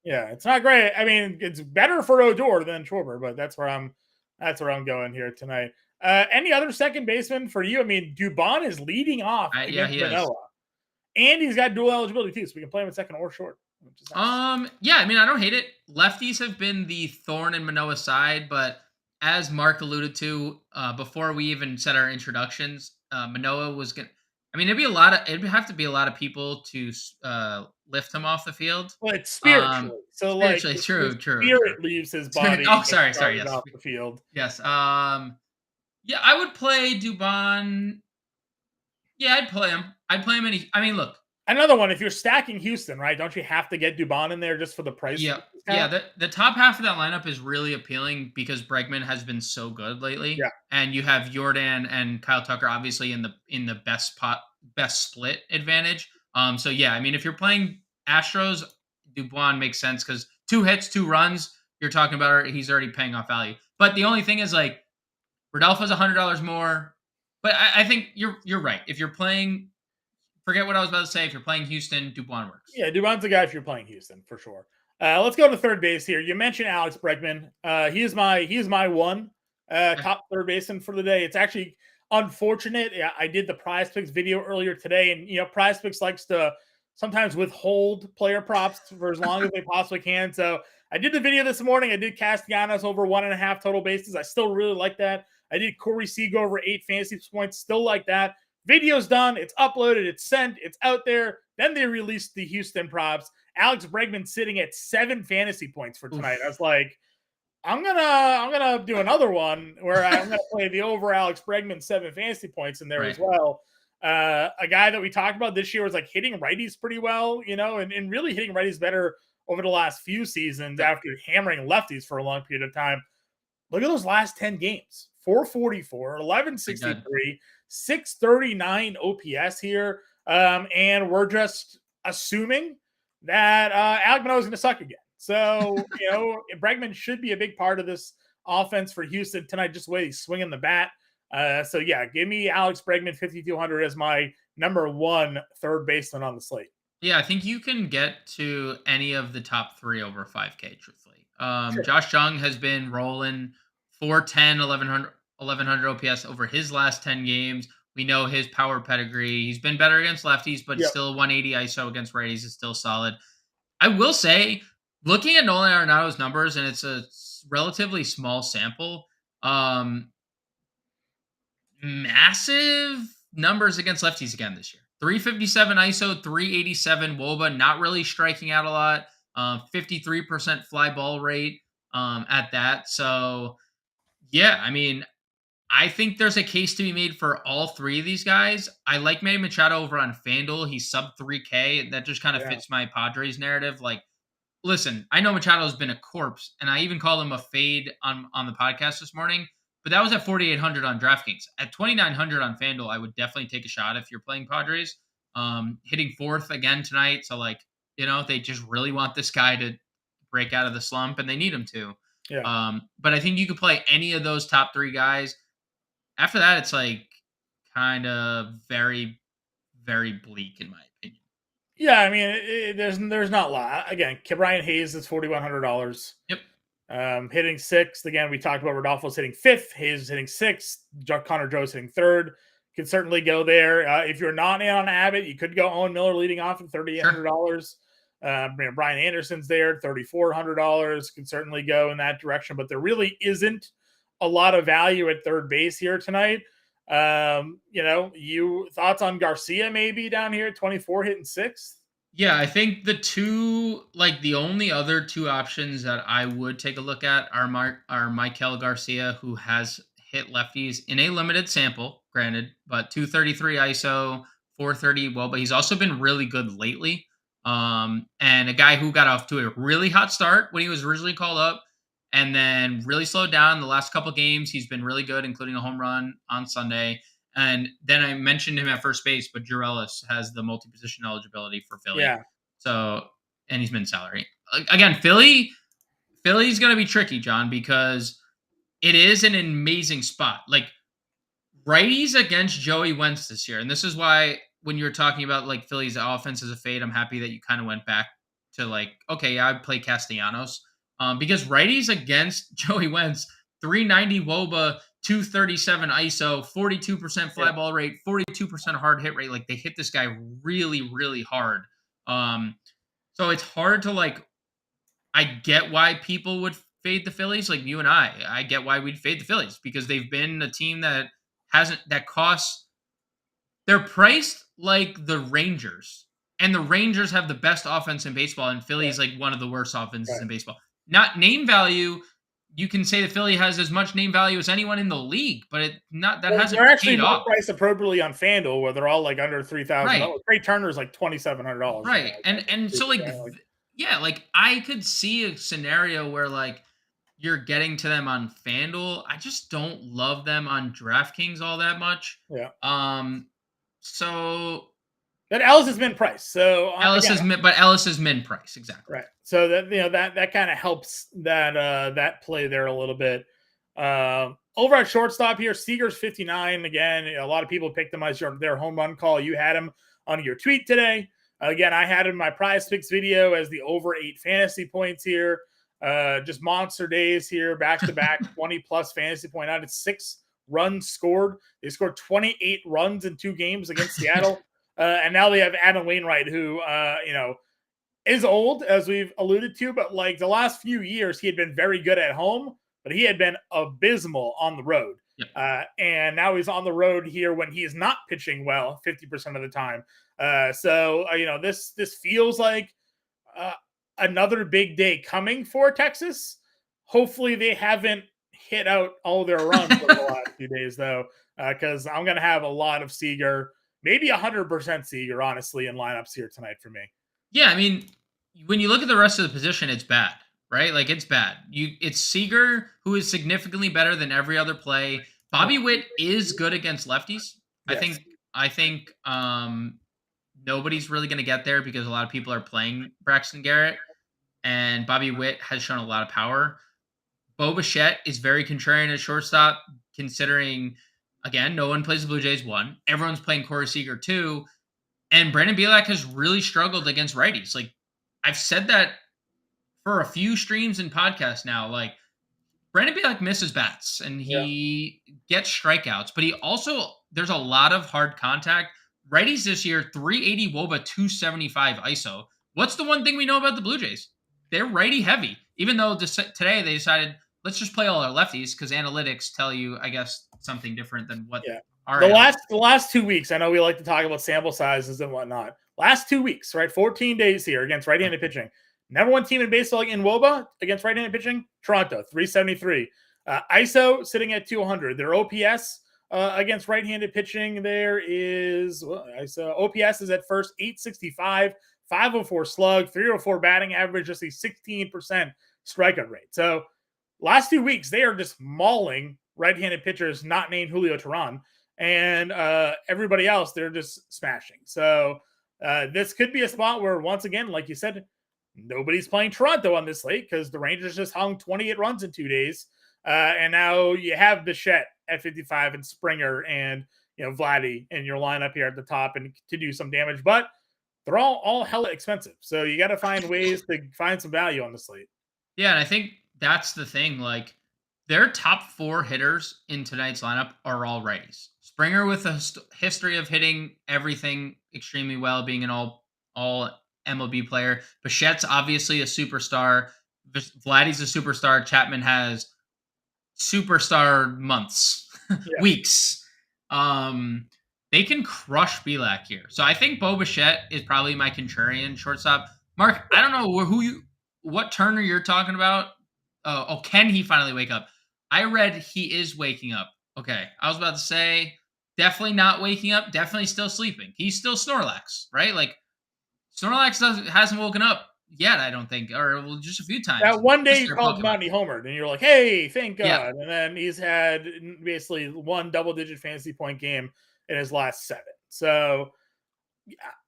Speaker 1: Yeah. It's not great. I mean, it's better for Odor than Schwarber, but that's where I'm going here tonight. Any other second baseman for you? I mean, Dubon is leading off against Manoah. And he's got dual eligibility too, so we can play him in second or short.
Speaker 2: Nice. Yeah, I mean, I don't hate it. Lefties have been the thorn in Manoah's side, but as Mark alluded to before we even said our introductions, Manoah was going to, I mean, it'd have to be a lot of people to lift him off the field.
Speaker 1: Well, it's spiritually.
Speaker 2: Spiritually, true.
Speaker 1: Spirit leaves his body.
Speaker 2: Sorry, yes.
Speaker 1: Off the field.
Speaker 2: Yes. Yeah, I would play Dubon. Yeah, I'd play him. Look.
Speaker 1: Another one, if you're stacking Houston, right? Don't you have to get Dubon in there just for the price?
Speaker 2: Yeah. The top half of that lineup is really appealing because Bregman has been so good lately.
Speaker 1: Yeah.
Speaker 2: And you have Yordan and Kyle Tucker obviously in the best split advantage. So yeah, I mean, if you're playing Astros, Dubon makes sense because 2 hits, 2 runs, you're talking about he's already paying off value. But the only thing is like Rodolfo's $100 more. But I think you're right. If you're playing, forget what I was about to say. If you're playing Houston, Dubon works.
Speaker 1: Yeah, Dubon's the guy if you're playing Houston for sure. Let's go to third base here. You mentioned Alex Bregman. He is my one top third baseman for the day. It's actually unfortunate. I did the PrizePicks video earlier today, and PrizePicks likes to sometimes withhold player props for as long as they possibly can. So I did the video this morning. I did Castellanos over 1.5 total bases. I still really like that. I did Corey Seager over 8 fantasy points. Still like that. Video's done. It's uploaded. It's sent. It's out there. Then they released the Houston props. Alex Bregman sitting at 7 fantasy points for tonight. I was like, I'm gonna do another one where I'm gonna play the over Alex Bregman 7 fantasy points in there as well. A guy that we talked about this year was like hitting righties pretty well, and really hitting righties better over the last few seasons after hammering lefties for a long period of time. Look at those last 10 games. 444, 1163, 639 OPS here. And we're just assuming that Alek Manoah is going to suck again. So, Bregman should be a big part of this offense for Houston tonight, just the way he's swinging the bat. So, yeah, give me Alex Bregman 5,200 as my number 1 third baseman on the slate.
Speaker 2: Yeah, I think you can get to any of the top 3 over 5K, truthfully.
Speaker 1: Sure.
Speaker 2: Josh Jung has been rolling 410, 1100 OPS over his last 10 games. We know his power pedigree. He's been better against lefties, but still 180 ISO against righties is still solid. I will say, looking at Nolan Arenado's numbers, and it's a relatively small sample, massive numbers against lefties again this year. 357 ISO, 387 WOBA, not really striking out a lot. 53% fly ball rate at that. So, yeah, I mean, I think there's a case to be made for all 3 of these guys. I like Manny Machado over on FanDuel. He's sub 3K. That just kind of fits my Padres narrative. Like, listen, I know Machado's been a corpse, and I even called him a fade on the podcast this morning, but that was at 4,800 on DraftKings. At 2,900 on FanDuel, I would definitely take a shot if you're playing Padres. Hitting fourth again tonight, so like they just really want this guy to break out of the slump, and they need him to.
Speaker 1: Yeah.
Speaker 2: But I think you could play any of those top three guys. After that, it's like kind of very, very bleak in my opinion.
Speaker 1: Yeah, I mean, there's not a lot. Again, Brian Hayes is $4,100.
Speaker 2: Yep.
Speaker 1: Hitting sixth. Again, we talked about Rodolfo's hitting fifth. Hayes is hitting sixth. Connor Joe's hitting third. Can certainly go there. If you're not in on Abbott, you could go Owen Miller leading off at $3,800. Brian Anderson's there, $3,400. Can certainly go in that direction, but there really isn't a lot of value at third base here tonight. You thoughts on Garcia maybe down here at 24 hitting sixth?
Speaker 2: Yeah, I think the only other two options that I would take a look at are Michael Garcia, who has hit lefties in a limited sample, granted, but 233 ISO, 430 but he's also been really good lately. And a guy who got off to a really hot start when he was originally called up, and then really slowed down the last couple games. He's been really good, including a home run on Sunday. And then I mentioned him at first base, but Ellis has the multi-position eligibility for Philly.
Speaker 1: Yeah.
Speaker 2: So, and he's been salary. Again, Philly's going to be tricky, John, because it is an amazing spot. Like, righties against Joey Wentz this year. And this is why when you're talking about like Philly's offense as a fade, I'm happy that you kind of went back to like, okay, yeah, I'd play Castellanos. Because righties against Joey Wentz, 390 WOBA, 237 ISO, 42% fly ball rate, 42% hard hit rate. Like, they hit this guy really, really hard. So it's hard to like, I get why people would fade the Phillies, like you and I get why we'd fade the Phillies, because they've been a team that they're priced like the Rangers, and the Rangers have the best offense in baseball, and Philly's like one of the worst offenses in baseball. Not name value. You can say the Philly has as much name value as anyone in the league, but hasn't.
Speaker 1: They're actually not priced appropriately on FanDuel, where they're all like under $3,000.
Speaker 2: Right.
Speaker 1: Trey Turner's like $2,700.
Speaker 2: Right, and so like I could see a scenario where like you're getting to them on FanDuel. I just don't love them on DraftKings all that much.
Speaker 1: Yeah.
Speaker 2: So.
Speaker 1: But Ellis is min price. So
Speaker 2: Ellis is min price, exactly.
Speaker 1: Right. So that kind of helps that play there a little bit. Over at shortstop here, Seager's 59. Again, a lot of people picked him as their home run call. You had him on your tweet today. Again, I had him in my PrizePicks video as the over 8 fantasy points here. Just monster days here, back to back, 20 plus fantasy point out. It's 6 runs scored. They scored 28 runs in 2 games against Seattle. And now they have Adam Wainwright, who, is old, as we've alluded to, but like the last few years, he had been very good at home, but he had been abysmal on the road. Yep. And now he's on the road here when he is not pitching well 50% of the time. This feels like another big day coming for Texas. Hopefully they haven't hit out all their runs over the last few days, though, because I'm going to have a lot of Seager. Maybe 100% Seager, honestly, in lineups here tonight for me.
Speaker 2: Yeah, I mean, when you look at the rest of the position, it's bad, right? Like, it's bad. It's Seager, who is significantly better than every other play. Bobby Witt is good against lefties. Yes. I think nobody's really going to get there because a lot of people are playing Braxton Garrett, and Bobby Witt has shown a lot of power. Bo Bichette is very contrarian at shortstop, considering, again, no one plays the Blue Jays 1. Everyone's playing Corey Seager 2. And Brandon Bielak has really struggled against righties. Like, I've said that for a few streams and podcasts now. Like, Brandon Bielak misses bats and he gets strikeouts, but he also, there's a lot of hard contact. Righties this year, 380 WOBA, 275 ISO. What's the one thing we know about the Blue Jays? They're righty heavy. Even though today they decided, let's just play all our lefties, because analytics tell you, I guess, something different than what
Speaker 1: the last 2 weeks. I know we like to talk about sample sizes and whatnot. Last 2 weeks, right? 14 days here against right-handed pitching. Number 1 team in baseball in WOBA against right-handed pitching, Toronto, 373. ISO sitting at 200. Their OPS against right-handed pitching there is OPS is at first 865, 504 slug, 304 batting average, just a 16% strikeout rate. So last 2 weeks, they are just mauling right-handed pitchers not named Julio Teheran, and everybody else, they're just smashing. So this could be a spot where, once again, like you said, nobody's playing Toronto on this slate because the Rangers just hung 28 runs in 2 days. And now you have Bichette at 55 and Springer and Vladdy in your lineup here at the top and to do some damage. But they're all hella expensive. So you got to find ways to find some value on the slate.
Speaker 2: Yeah, and I think that's the thing. Like, their top 4 hitters in tonight's lineup are all righties. Springer with a history of hitting everything extremely well, being an all MLB player. Bichette's obviously a superstar. Vladdy's a superstar. Chapman has superstar months, weeks. They can crush Belak here. So I think Bo Bichette is probably my contrarian shortstop. Mark, I don't know what Turner you're talking about. Can he finally wake up? I read he is waking up. Okay, I was about to say definitely not waking up. Definitely still sleeping. He's still Snorlax, right? Like Snorlax hasn't woken up yet, I don't think, or just a few times.
Speaker 1: That one day you called him out and he homered, and you're like, "Hey, thank God!"
Speaker 2: Yeah.
Speaker 1: And then he's had basically one double-digit fantasy point game in his last 7. So,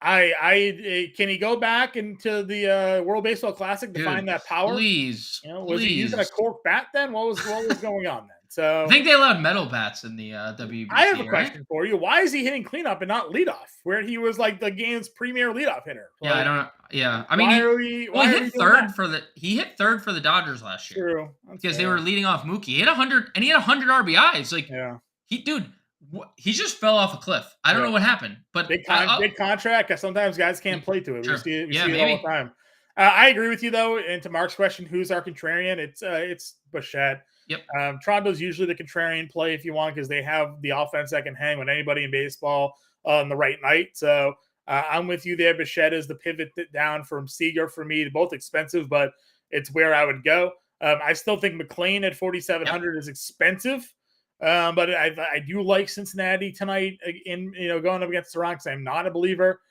Speaker 1: I can he go back into the World Baseball Classic to find that power?
Speaker 2: Please,
Speaker 1: was he using a cork bat then? What was going on then? So
Speaker 2: I think they allowed metal bats in the WBC.
Speaker 1: I have a question for you. Why is he hitting cleanup and not leadoff, where he was like the game's premier leadoff hitter?
Speaker 2: Yeah, I don't. Yeah, I
Speaker 1: mean,
Speaker 2: he hit third for the Dodgers last year.
Speaker 1: True,
Speaker 2: because they were leading off Mookie. He hit 100, and he had 100 RBIs. Like, he just fell off a cliff. I don't know what happened, but
Speaker 1: big contract. Sometimes guys can't play to it.
Speaker 2: Sure.
Speaker 1: We see it all the time. I agree with you though. And to Mark's question, who's our contrarian? It's Bichette.
Speaker 2: Yep.
Speaker 1: Toronto's usually the contrarian play if you want, because they have the offense that can hang with anybody in baseball on the right night. So I'm with you there. Bichette is the pivot down from Seager for me. Both expensive, but it's where I would go. I still think McLean at 4,700 is expensive. But I do like Cincinnati tonight in going up against Tehran, because I'm not a believer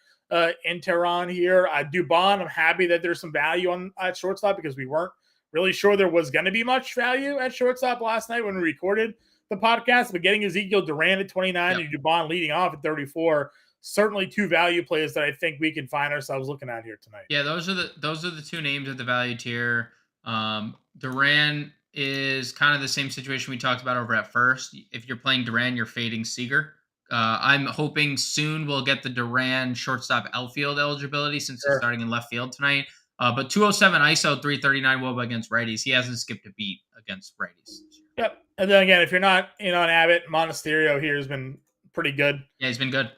Speaker 1: in Tehran here. Dubon, I'm happy that there's some value at shortstop, because we weren't really sure there was going to be much value at shortstop last night when we recorded the podcast. But getting Ezekiel Duran at 29 and Dubon leading off at 34, certainly 2 value plays that I think we can find ourselves looking at here tonight.
Speaker 2: Yeah, those are the 2 names at the value tier. Duran is kind of the same situation we talked about over at first. If you're playing Duran, you're fading Seager. I'm hoping soon we'll get the Duran shortstop outfield eligibility, since he's starting in left field tonight. But 207 ISO, 339 WOBA against righties. He hasn't skipped a beat against righties.
Speaker 1: Yep. And then again, if you're not in on Abbott, Monasterio here has been pretty good.
Speaker 2: Yeah, he's been good.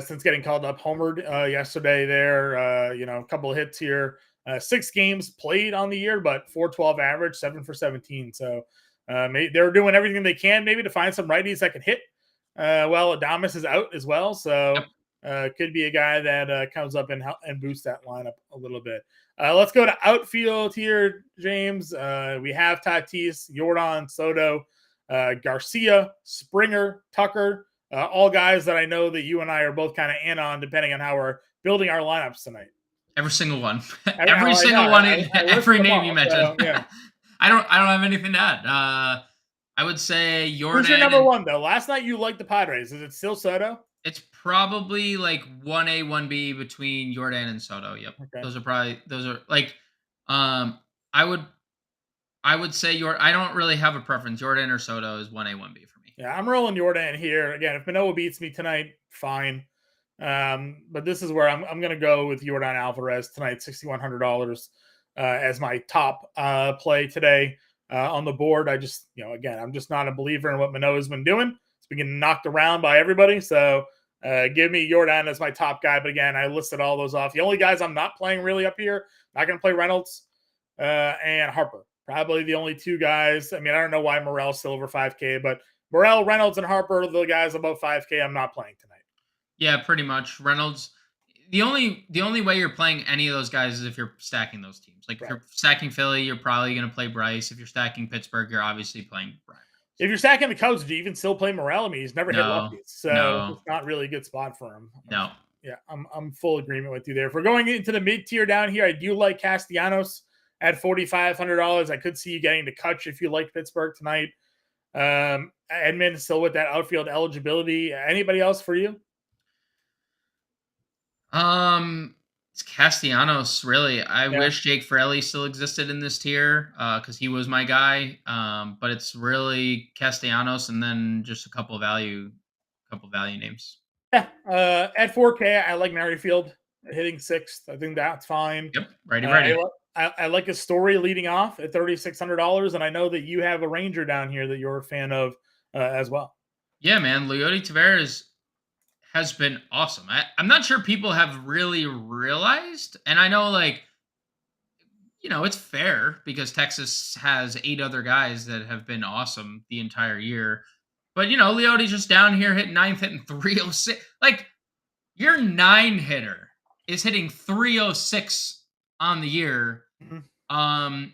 Speaker 1: Since getting called up, homered yesterday there. A couple of hits here. 6 games played on the year, but 412 average, 7 for 17. So they're doing everything they can maybe to find some righties that can hit. Adames is out as well. So could be a guy that comes up and boosts that lineup a little bit. Let's go to outfield here, James. We have Tatis, Yordan, Soto, Garcia, Springer, Tucker, all guys that I know that you and I are both kind of in on, depending on how we're building our lineups tonight.
Speaker 2: Every single one. Every single one. Every name you mentioned. So, yeah. I don't have anything to add. I would say Yordan.
Speaker 1: Who's your number one though? Last night you liked the Padres. Is it still Soto?
Speaker 2: It's probably like 1A, 1B between Yordan and Soto. Yep. Okay. Those are like I would say I don't really have a preference. Yordan or Soto is 1A, 1B for me.
Speaker 1: Yeah, I'm rolling Yordan here. Again, if Manoah beats me tonight, fine. But this is where I'm going to go with Yordan Alvarez tonight, $6,100 as my top play today on the board. I just, again, I'm just not a believer in what Manoah's been doing. It's been getting knocked around by everybody. So give me Yordan as my top guy. But again, I listed all those off. The only guys I'm not playing really up here, not going to play Reynolds and Harper. Probably the only 2 guys. I mean, I don't know why Morel's still over 5K, but Morel, Reynolds, and Harper are the guys above 5K I'm not playing tonight.
Speaker 2: Yeah, pretty much. Reynolds. The only way you're playing any of those guys is if you're stacking those teams. Like if you're stacking Philly, you're probably going to play Bryce. If you're stacking Pittsburgh, you're obviously playing Bryce.
Speaker 1: If you're stacking the Cubs, do you even still play Morel? I mean, he's never hit lefties, so it's not really a good spot for him.
Speaker 2: No.
Speaker 1: Yeah, I'm full agreement with you there. If we're going into the mid tier down here, I do like Castellanos at $4,500. I could see you getting to Kutch if you like Pittsburgh tonight. Edmund still with that outfield eligibility. Anybody else for you?
Speaker 2: It's Castellanos, really. I
Speaker 1: Yeah.
Speaker 2: wish Jake Fraley still existed in this tier because he was my guy. But it's really Castellanos and then just a couple value names.
Speaker 1: Yeah. At 4K, I like Merrifield hitting sixth. I think that's fine.
Speaker 2: Yep, righty,
Speaker 1: I,
Speaker 2: righty.
Speaker 1: I like his story leading off at $3,600, and I know that you have a Ranger down here that you're a fan of as well.
Speaker 2: Yeah, man. Leody Taveras has been awesome. I'm not sure people have really realized, and I know it's fair because Texas has 8 other guys that have been awesome the entire year. But Leody's just down here hitting ninth, hitting 306. Like your 9 hitter is hitting 306 on the year. Um,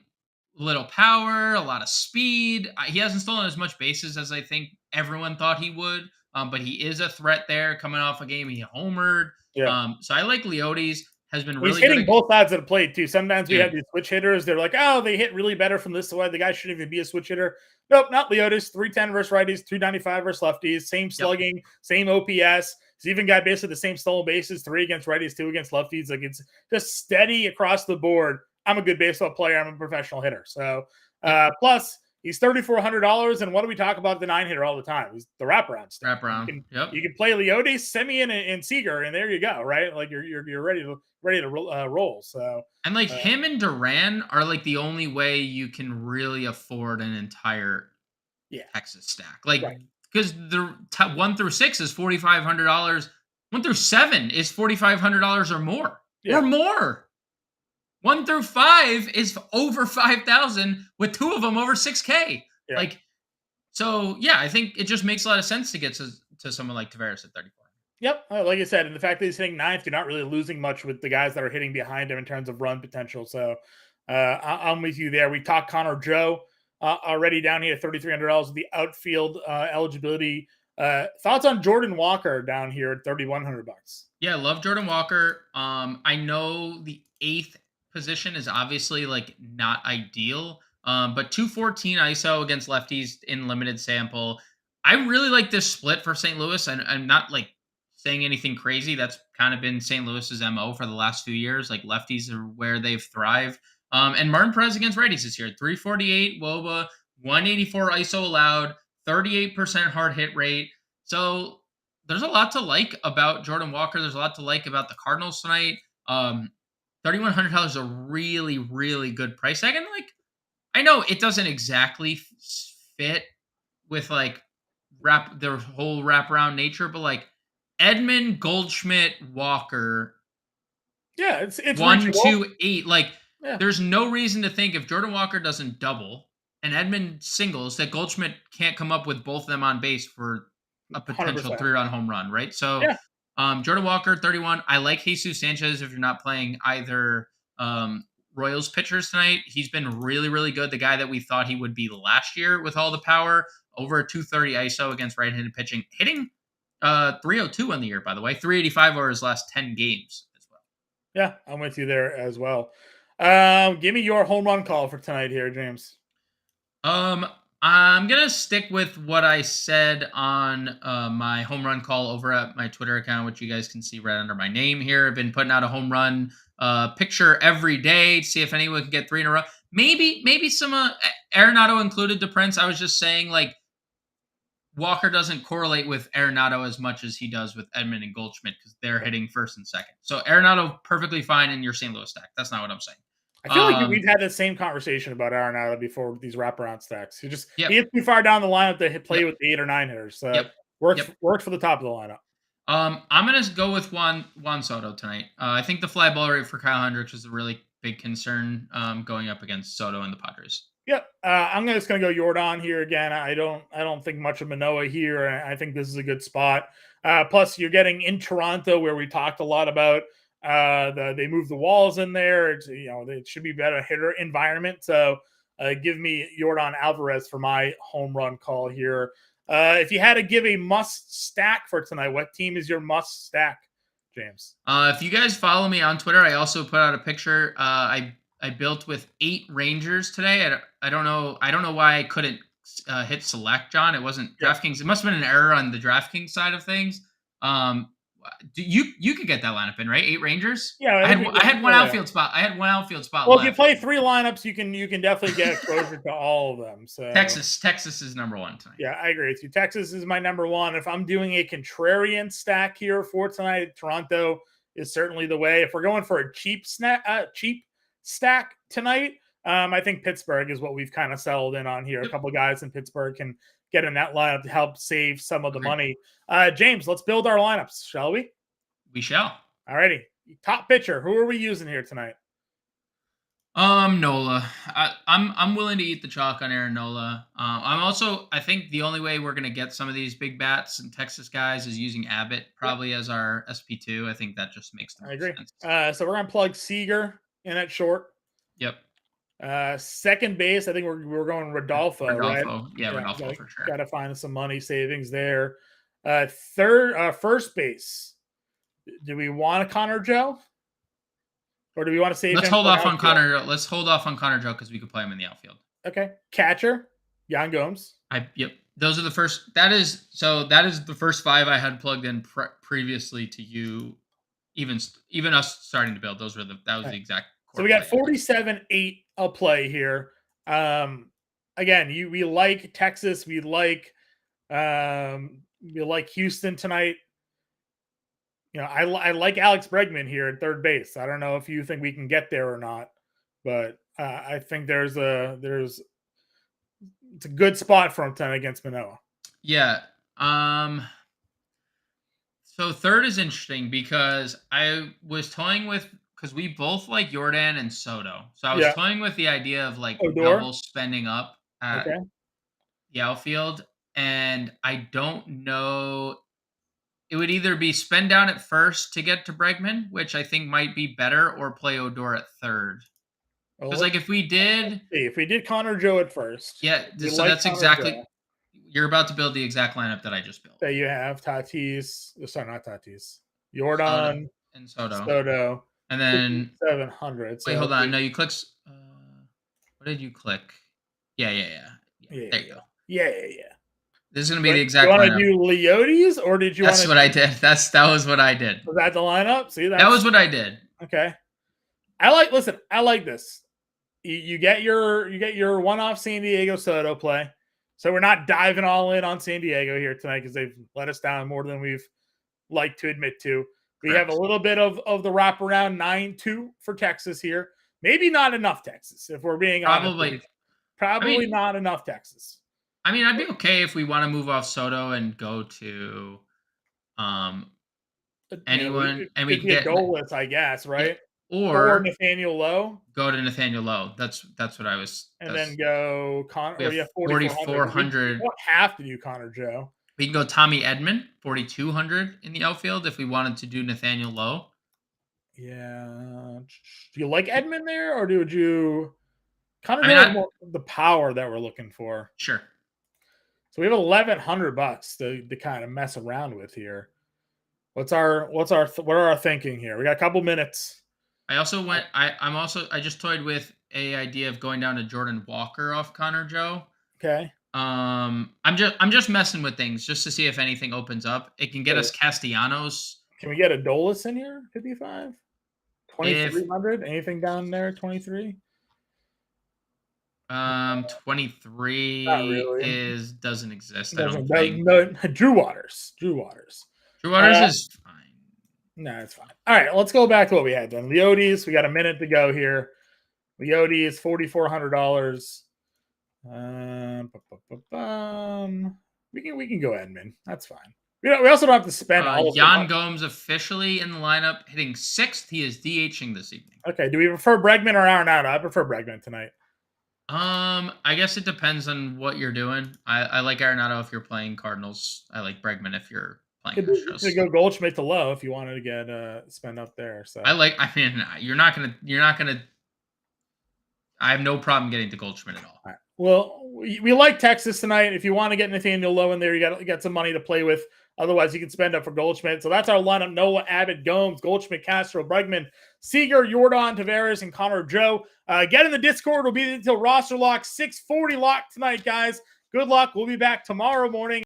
Speaker 2: little power, a lot of speed. He hasn't stolen as much bases as I think everyone thought he would. But he is a threat there coming off a game he homered.
Speaker 1: Yeah.
Speaker 2: So I like Leody's. Has been
Speaker 1: He's
Speaker 2: really
Speaker 1: hitting
Speaker 2: good.
Speaker 1: both sides of the plate too. Sometimes we
Speaker 2: Dude.
Speaker 1: have these switch hitters. They're like, oh, they hit really better from this side. The guy shouldn't even be a switch hitter. Nope, not Leotis. 310 versus righties, 295 versus lefties. Same slugging, same OPS. He's even got basically the same stolen bases, 3 against righties, 2 against lefties. Like it's just steady across the board. I'm a good baseball player. I'm a professional hitter. So plus he's $3,400. And what do we talk about the 9 hitter all the time? He's the wraparound stuff.
Speaker 2: Wraparound.
Speaker 1: You can play Leotis, Semien, and Seager, and there you go, right? Like you're ready to roll. So
Speaker 2: and him and Duran are like the only way you can really afford an entire Texas stack. Like because the 1 through 6 is $4,500. 1 through 7 is $4,500 or more. Or more. 1 through 5 is over 5,000 with 2 of them over 6K. So I think it just makes a lot of sense to get to someone like Taveras at 34.
Speaker 1: Yep, like I said, and the fact that he's hitting 9th, you're not really losing much with the guys that are hitting behind him in terms of run potential. So I'm with you there. We talked Connor Joe already down here at $3,300 with the outfield eligibility. Thoughts on Jordan Walker down here at $3,100?
Speaker 2: Yeah, love Jordan Walker. I know the 8th position is obviously not ideal, but 214 ISO against lefties in limited sample. I really like this split for St. Louis. I'm not saying anything crazy. That's kind of been St. Louis's MO for the last few years. Like lefties are where they've thrived. And Martin Perez against righties this year, 348 WOBA, 184 ISO allowed, 38% hard hit rate. So there's a lot to like about Jordan Walker. There's a lot to like about the Cardinals tonight. $3,100 is a really, really good price tag. And I know it doesn't exactly fit with their whole wraparound nature, but Edmund, Goldschmidt, Walker.
Speaker 1: Yeah, it's
Speaker 2: 1,
Speaker 1: reachable.
Speaker 2: 2, 8. There's no reason to think if Jordan Walker doesn't double and Edmund singles that Goldschmidt can't come up with both of them on base for a potential
Speaker 1: 100%.
Speaker 2: 3-run home run, right? So Jordan Walker, 31. I like Jesus Sanchez if you're not playing either Royals pitchers tonight. He's been really, really good. The guy that we thought he would be last year with all the power, over a 230 ISO against right-handed pitching, hitting 302 on the year, by the way, 385 over his last 10 games as well.
Speaker 1: Yeah, I'm with you there as well. Give me your home run call for tonight here, James.
Speaker 2: I'm gonna stick with what I said on my home run call over at my Twitter account, which you guys can see right under my name here. I've been putting out a home run picture every day to see if anyone can get 3 in a row. Maybe some Arenado included to Prince. I was just saying Walker doesn't correlate with Arenado as much as he does with Edmund and Goldschmidt because they're hitting first and second. So Arenado perfectly fine in your St. Louis stack. That's not what I'm saying.
Speaker 1: I feel like we've had the same conversation about Arenado before with these wraparound stacks. He gets too far down the lineup to play with the 8 or 9 hitters. So works for the top of the lineup.
Speaker 2: I'm going to go with Juan Soto tonight. I think the fly ball rate for Kyle Hendricks is a really big concern going up against Soto and the Padres.
Speaker 1: Yep. I'm just going to go Yordan here again. I don't think much of Manoah here. I think this is a good spot. Plus, you're getting in Toronto where we talked a lot about they moved the walls in there. It should be better hitter environment. So give me Yordan Alvarez for my home run call here. If you had to give a must stack for tonight, what team is your must stack, James?
Speaker 2: If you guys follow me on Twitter, I also put out a picture. I built with 8 Rangers today. I don't know why I couldn't hit select, John. It wasn't
Speaker 1: Yeah.
Speaker 2: DraftKings. It must have been an error on the DraftKings side of things. You could get that lineup in, right? 8 Rangers.
Speaker 1: Yeah,
Speaker 2: I had one
Speaker 1: yeah.
Speaker 2: outfield spot. I had one outfield spot
Speaker 1: Well,
Speaker 2: left.
Speaker 1: if you play 3 lineups, you can definitely get exposure to all of them. So
Speaker 2: Texas is number 1 tonight.
Speaker 1: Yeah, I agree with you. Texas is my number 1. If I'm doing a contrarian stack here for tonight, Toronto is certainly the way. If we're going for a cheap stack tonight, I think Pittsburgh is what we've kind of settled in on here. A couple guys in Pittsburgh can get in that lineup to help save some of the money. James, let's build our lineups, shall we?
Speaker 2: We shall.
Speaker 1: All righty. Top pitcher. Who are we using here tonight?
Speaker 2: Nola. I'm willing to eat the chalk on Aaron Nola. I think the only way we're gonna get some of these big bats and Texas guys is using Abbott probably as our SP2. I think that just makes the most sense.
Speaker 1: So we're gonna plug Seager in at short.
Speaker 2: Yep.
Speaker 1: Second base, I think we're going Rodolfo, right?
Speaker 2: Yeah, Rodolfo for sure.
Speaker 1: Got to find some money savings there. First base. Do we want a Connor Joe? Or do we want to save?
Speaker 2: Let's hold off on Connor. Let's hold off on Connor Joe because we could play him in the outfield.
Speaker 1: Okay. Catcher, Yan Gomes.
Speaker 2: Yep. Those are the first. That is the first 5 I had plugged in previously to you. Even us starting to build. That was the exact.
Speaker 1: So we got 47-8 a play here. Again, we like Texas. We like Houston tonight. You know, I like Alex Bregman here at third base. I don't know if you think we can get there or not, but I think it's a good spot for him tonight against Manoah.
Speaker 2: Yeah. So third is interesting because I was toying with because we both like Yordan and Soto. So I was toying with the idea of like double spending up at the outfield, and I don't know. It would either be spend down at first to get to Bregman, which I think might be better, or play Odor at third. Because if we did
Speaker 1: Connor Joe at first,
Speaker 2: so that's exactly Joe. You're about to build the exact lineup that I just built.
Speaker 1: That you have Tatis, not Tatis, Yordan
Speaker 2: and Soto, and then
Speaker 1: 700.
Speaker 2: Wait, hold on. No, you click. What did you click? Yeah. There you go.
Speaker 1: Yeah.
Speaker 2: This is gonna be the exact.
Speaker 1: You want to do Leotes, or did you?
Speaker 2: That's what I did. That was what I did.
Speaker 1: Was that the lineup? See,
Speaker 2: that was what I did.
Speaker 1: Okay. I like this. You get your one-off San Diego Soto play. So we're not diving all in on San Diego here tonight because they've let us down more than we've liked to admit to. We have a little bit of the wraparound 9-2 for Texas here. Maybe not enough Texas, if we're being honest. Probably not enough Texas.
Speaker 2: I mean, I'd be okay if we want to move off Soto and go to anyone, and we get
Speaker 1: goalless, I guess, right?
Speaker 2: Or
Speaker 1: Nathaniel Lowe.
Speaker 2: Go to Nathaniel Lowe. That's what I was.
Speaker 1: And then go Connor.
Speaker 2: 4,400.
Speaker 1: We don't have to do Connor Joe.
Speaker 2: We can go Tommy Edman, 4,200 in the outfield if we wanted to do Nathaniel Lowe.
Speaker 1: Yeah. Do you like Edman there, or would you? Connor Joe has more the power that we're looking for.
Speaker 2: Sure.
Speaker 1: So we have $1,100 to kind of mess around with here. What are our thinking here? We got a couple minutes.
Speaker 2: I also went. I just toyed with a idea of going down to Jordan Walker off Connor Joe.
Speaker 1: Okay.
Speaker 2: I'm just messing with things just to see if anything opens up. It can get us Castellanos.
Speaker 1: Can we get a Dolus in here? 55, 2,300. Anything down there? 23.
Speaker 2: 23 doesn't exist. I don't think.
Speaker 1: No, Drew Waters.
Speaker 2: Drew Waters is fine.
Speaker 1: No, it's fine. All right, let's go back to what we had then. Leotes, we got a minute to go here. Leotes, $4,400. We can go Edman. That's fine. We also don't have to spend all of
Speaker 2: Yan Gomes officially in the lineup, hitting 6th. He is DHing this evening.
Speaker 1: Okay, do we prefer Bregman or Arenado? I prefer Bregman tonight.
Speaker 2: I guess it depends on what you're doing. I like Arenado if you're playing Cardinals. I like Bregman if you're playing Astros.
Speaker 1: You could go Goldschmidt to low if you wanted to get spend up there. So
Speaker 2: you're not gonna. I have no problem getting to Goldschmidt at all.
Speaker 1: Right. Well, we like Texas tonight. If you want to get Nathaniel Lowe in there, you got some money to play with. Otherwise, you can spend up for Goldschmidt. So that's our lineup: Noah, Abbott, Gomes, Goldschmidt, Castro, Bregman, Seager, Yordan, Tavares, and Connor Joe. Get in the Discord. We'll be until roster lock 6:40 lock tonight, guys. Good luck. We'll be back tomorrow morning.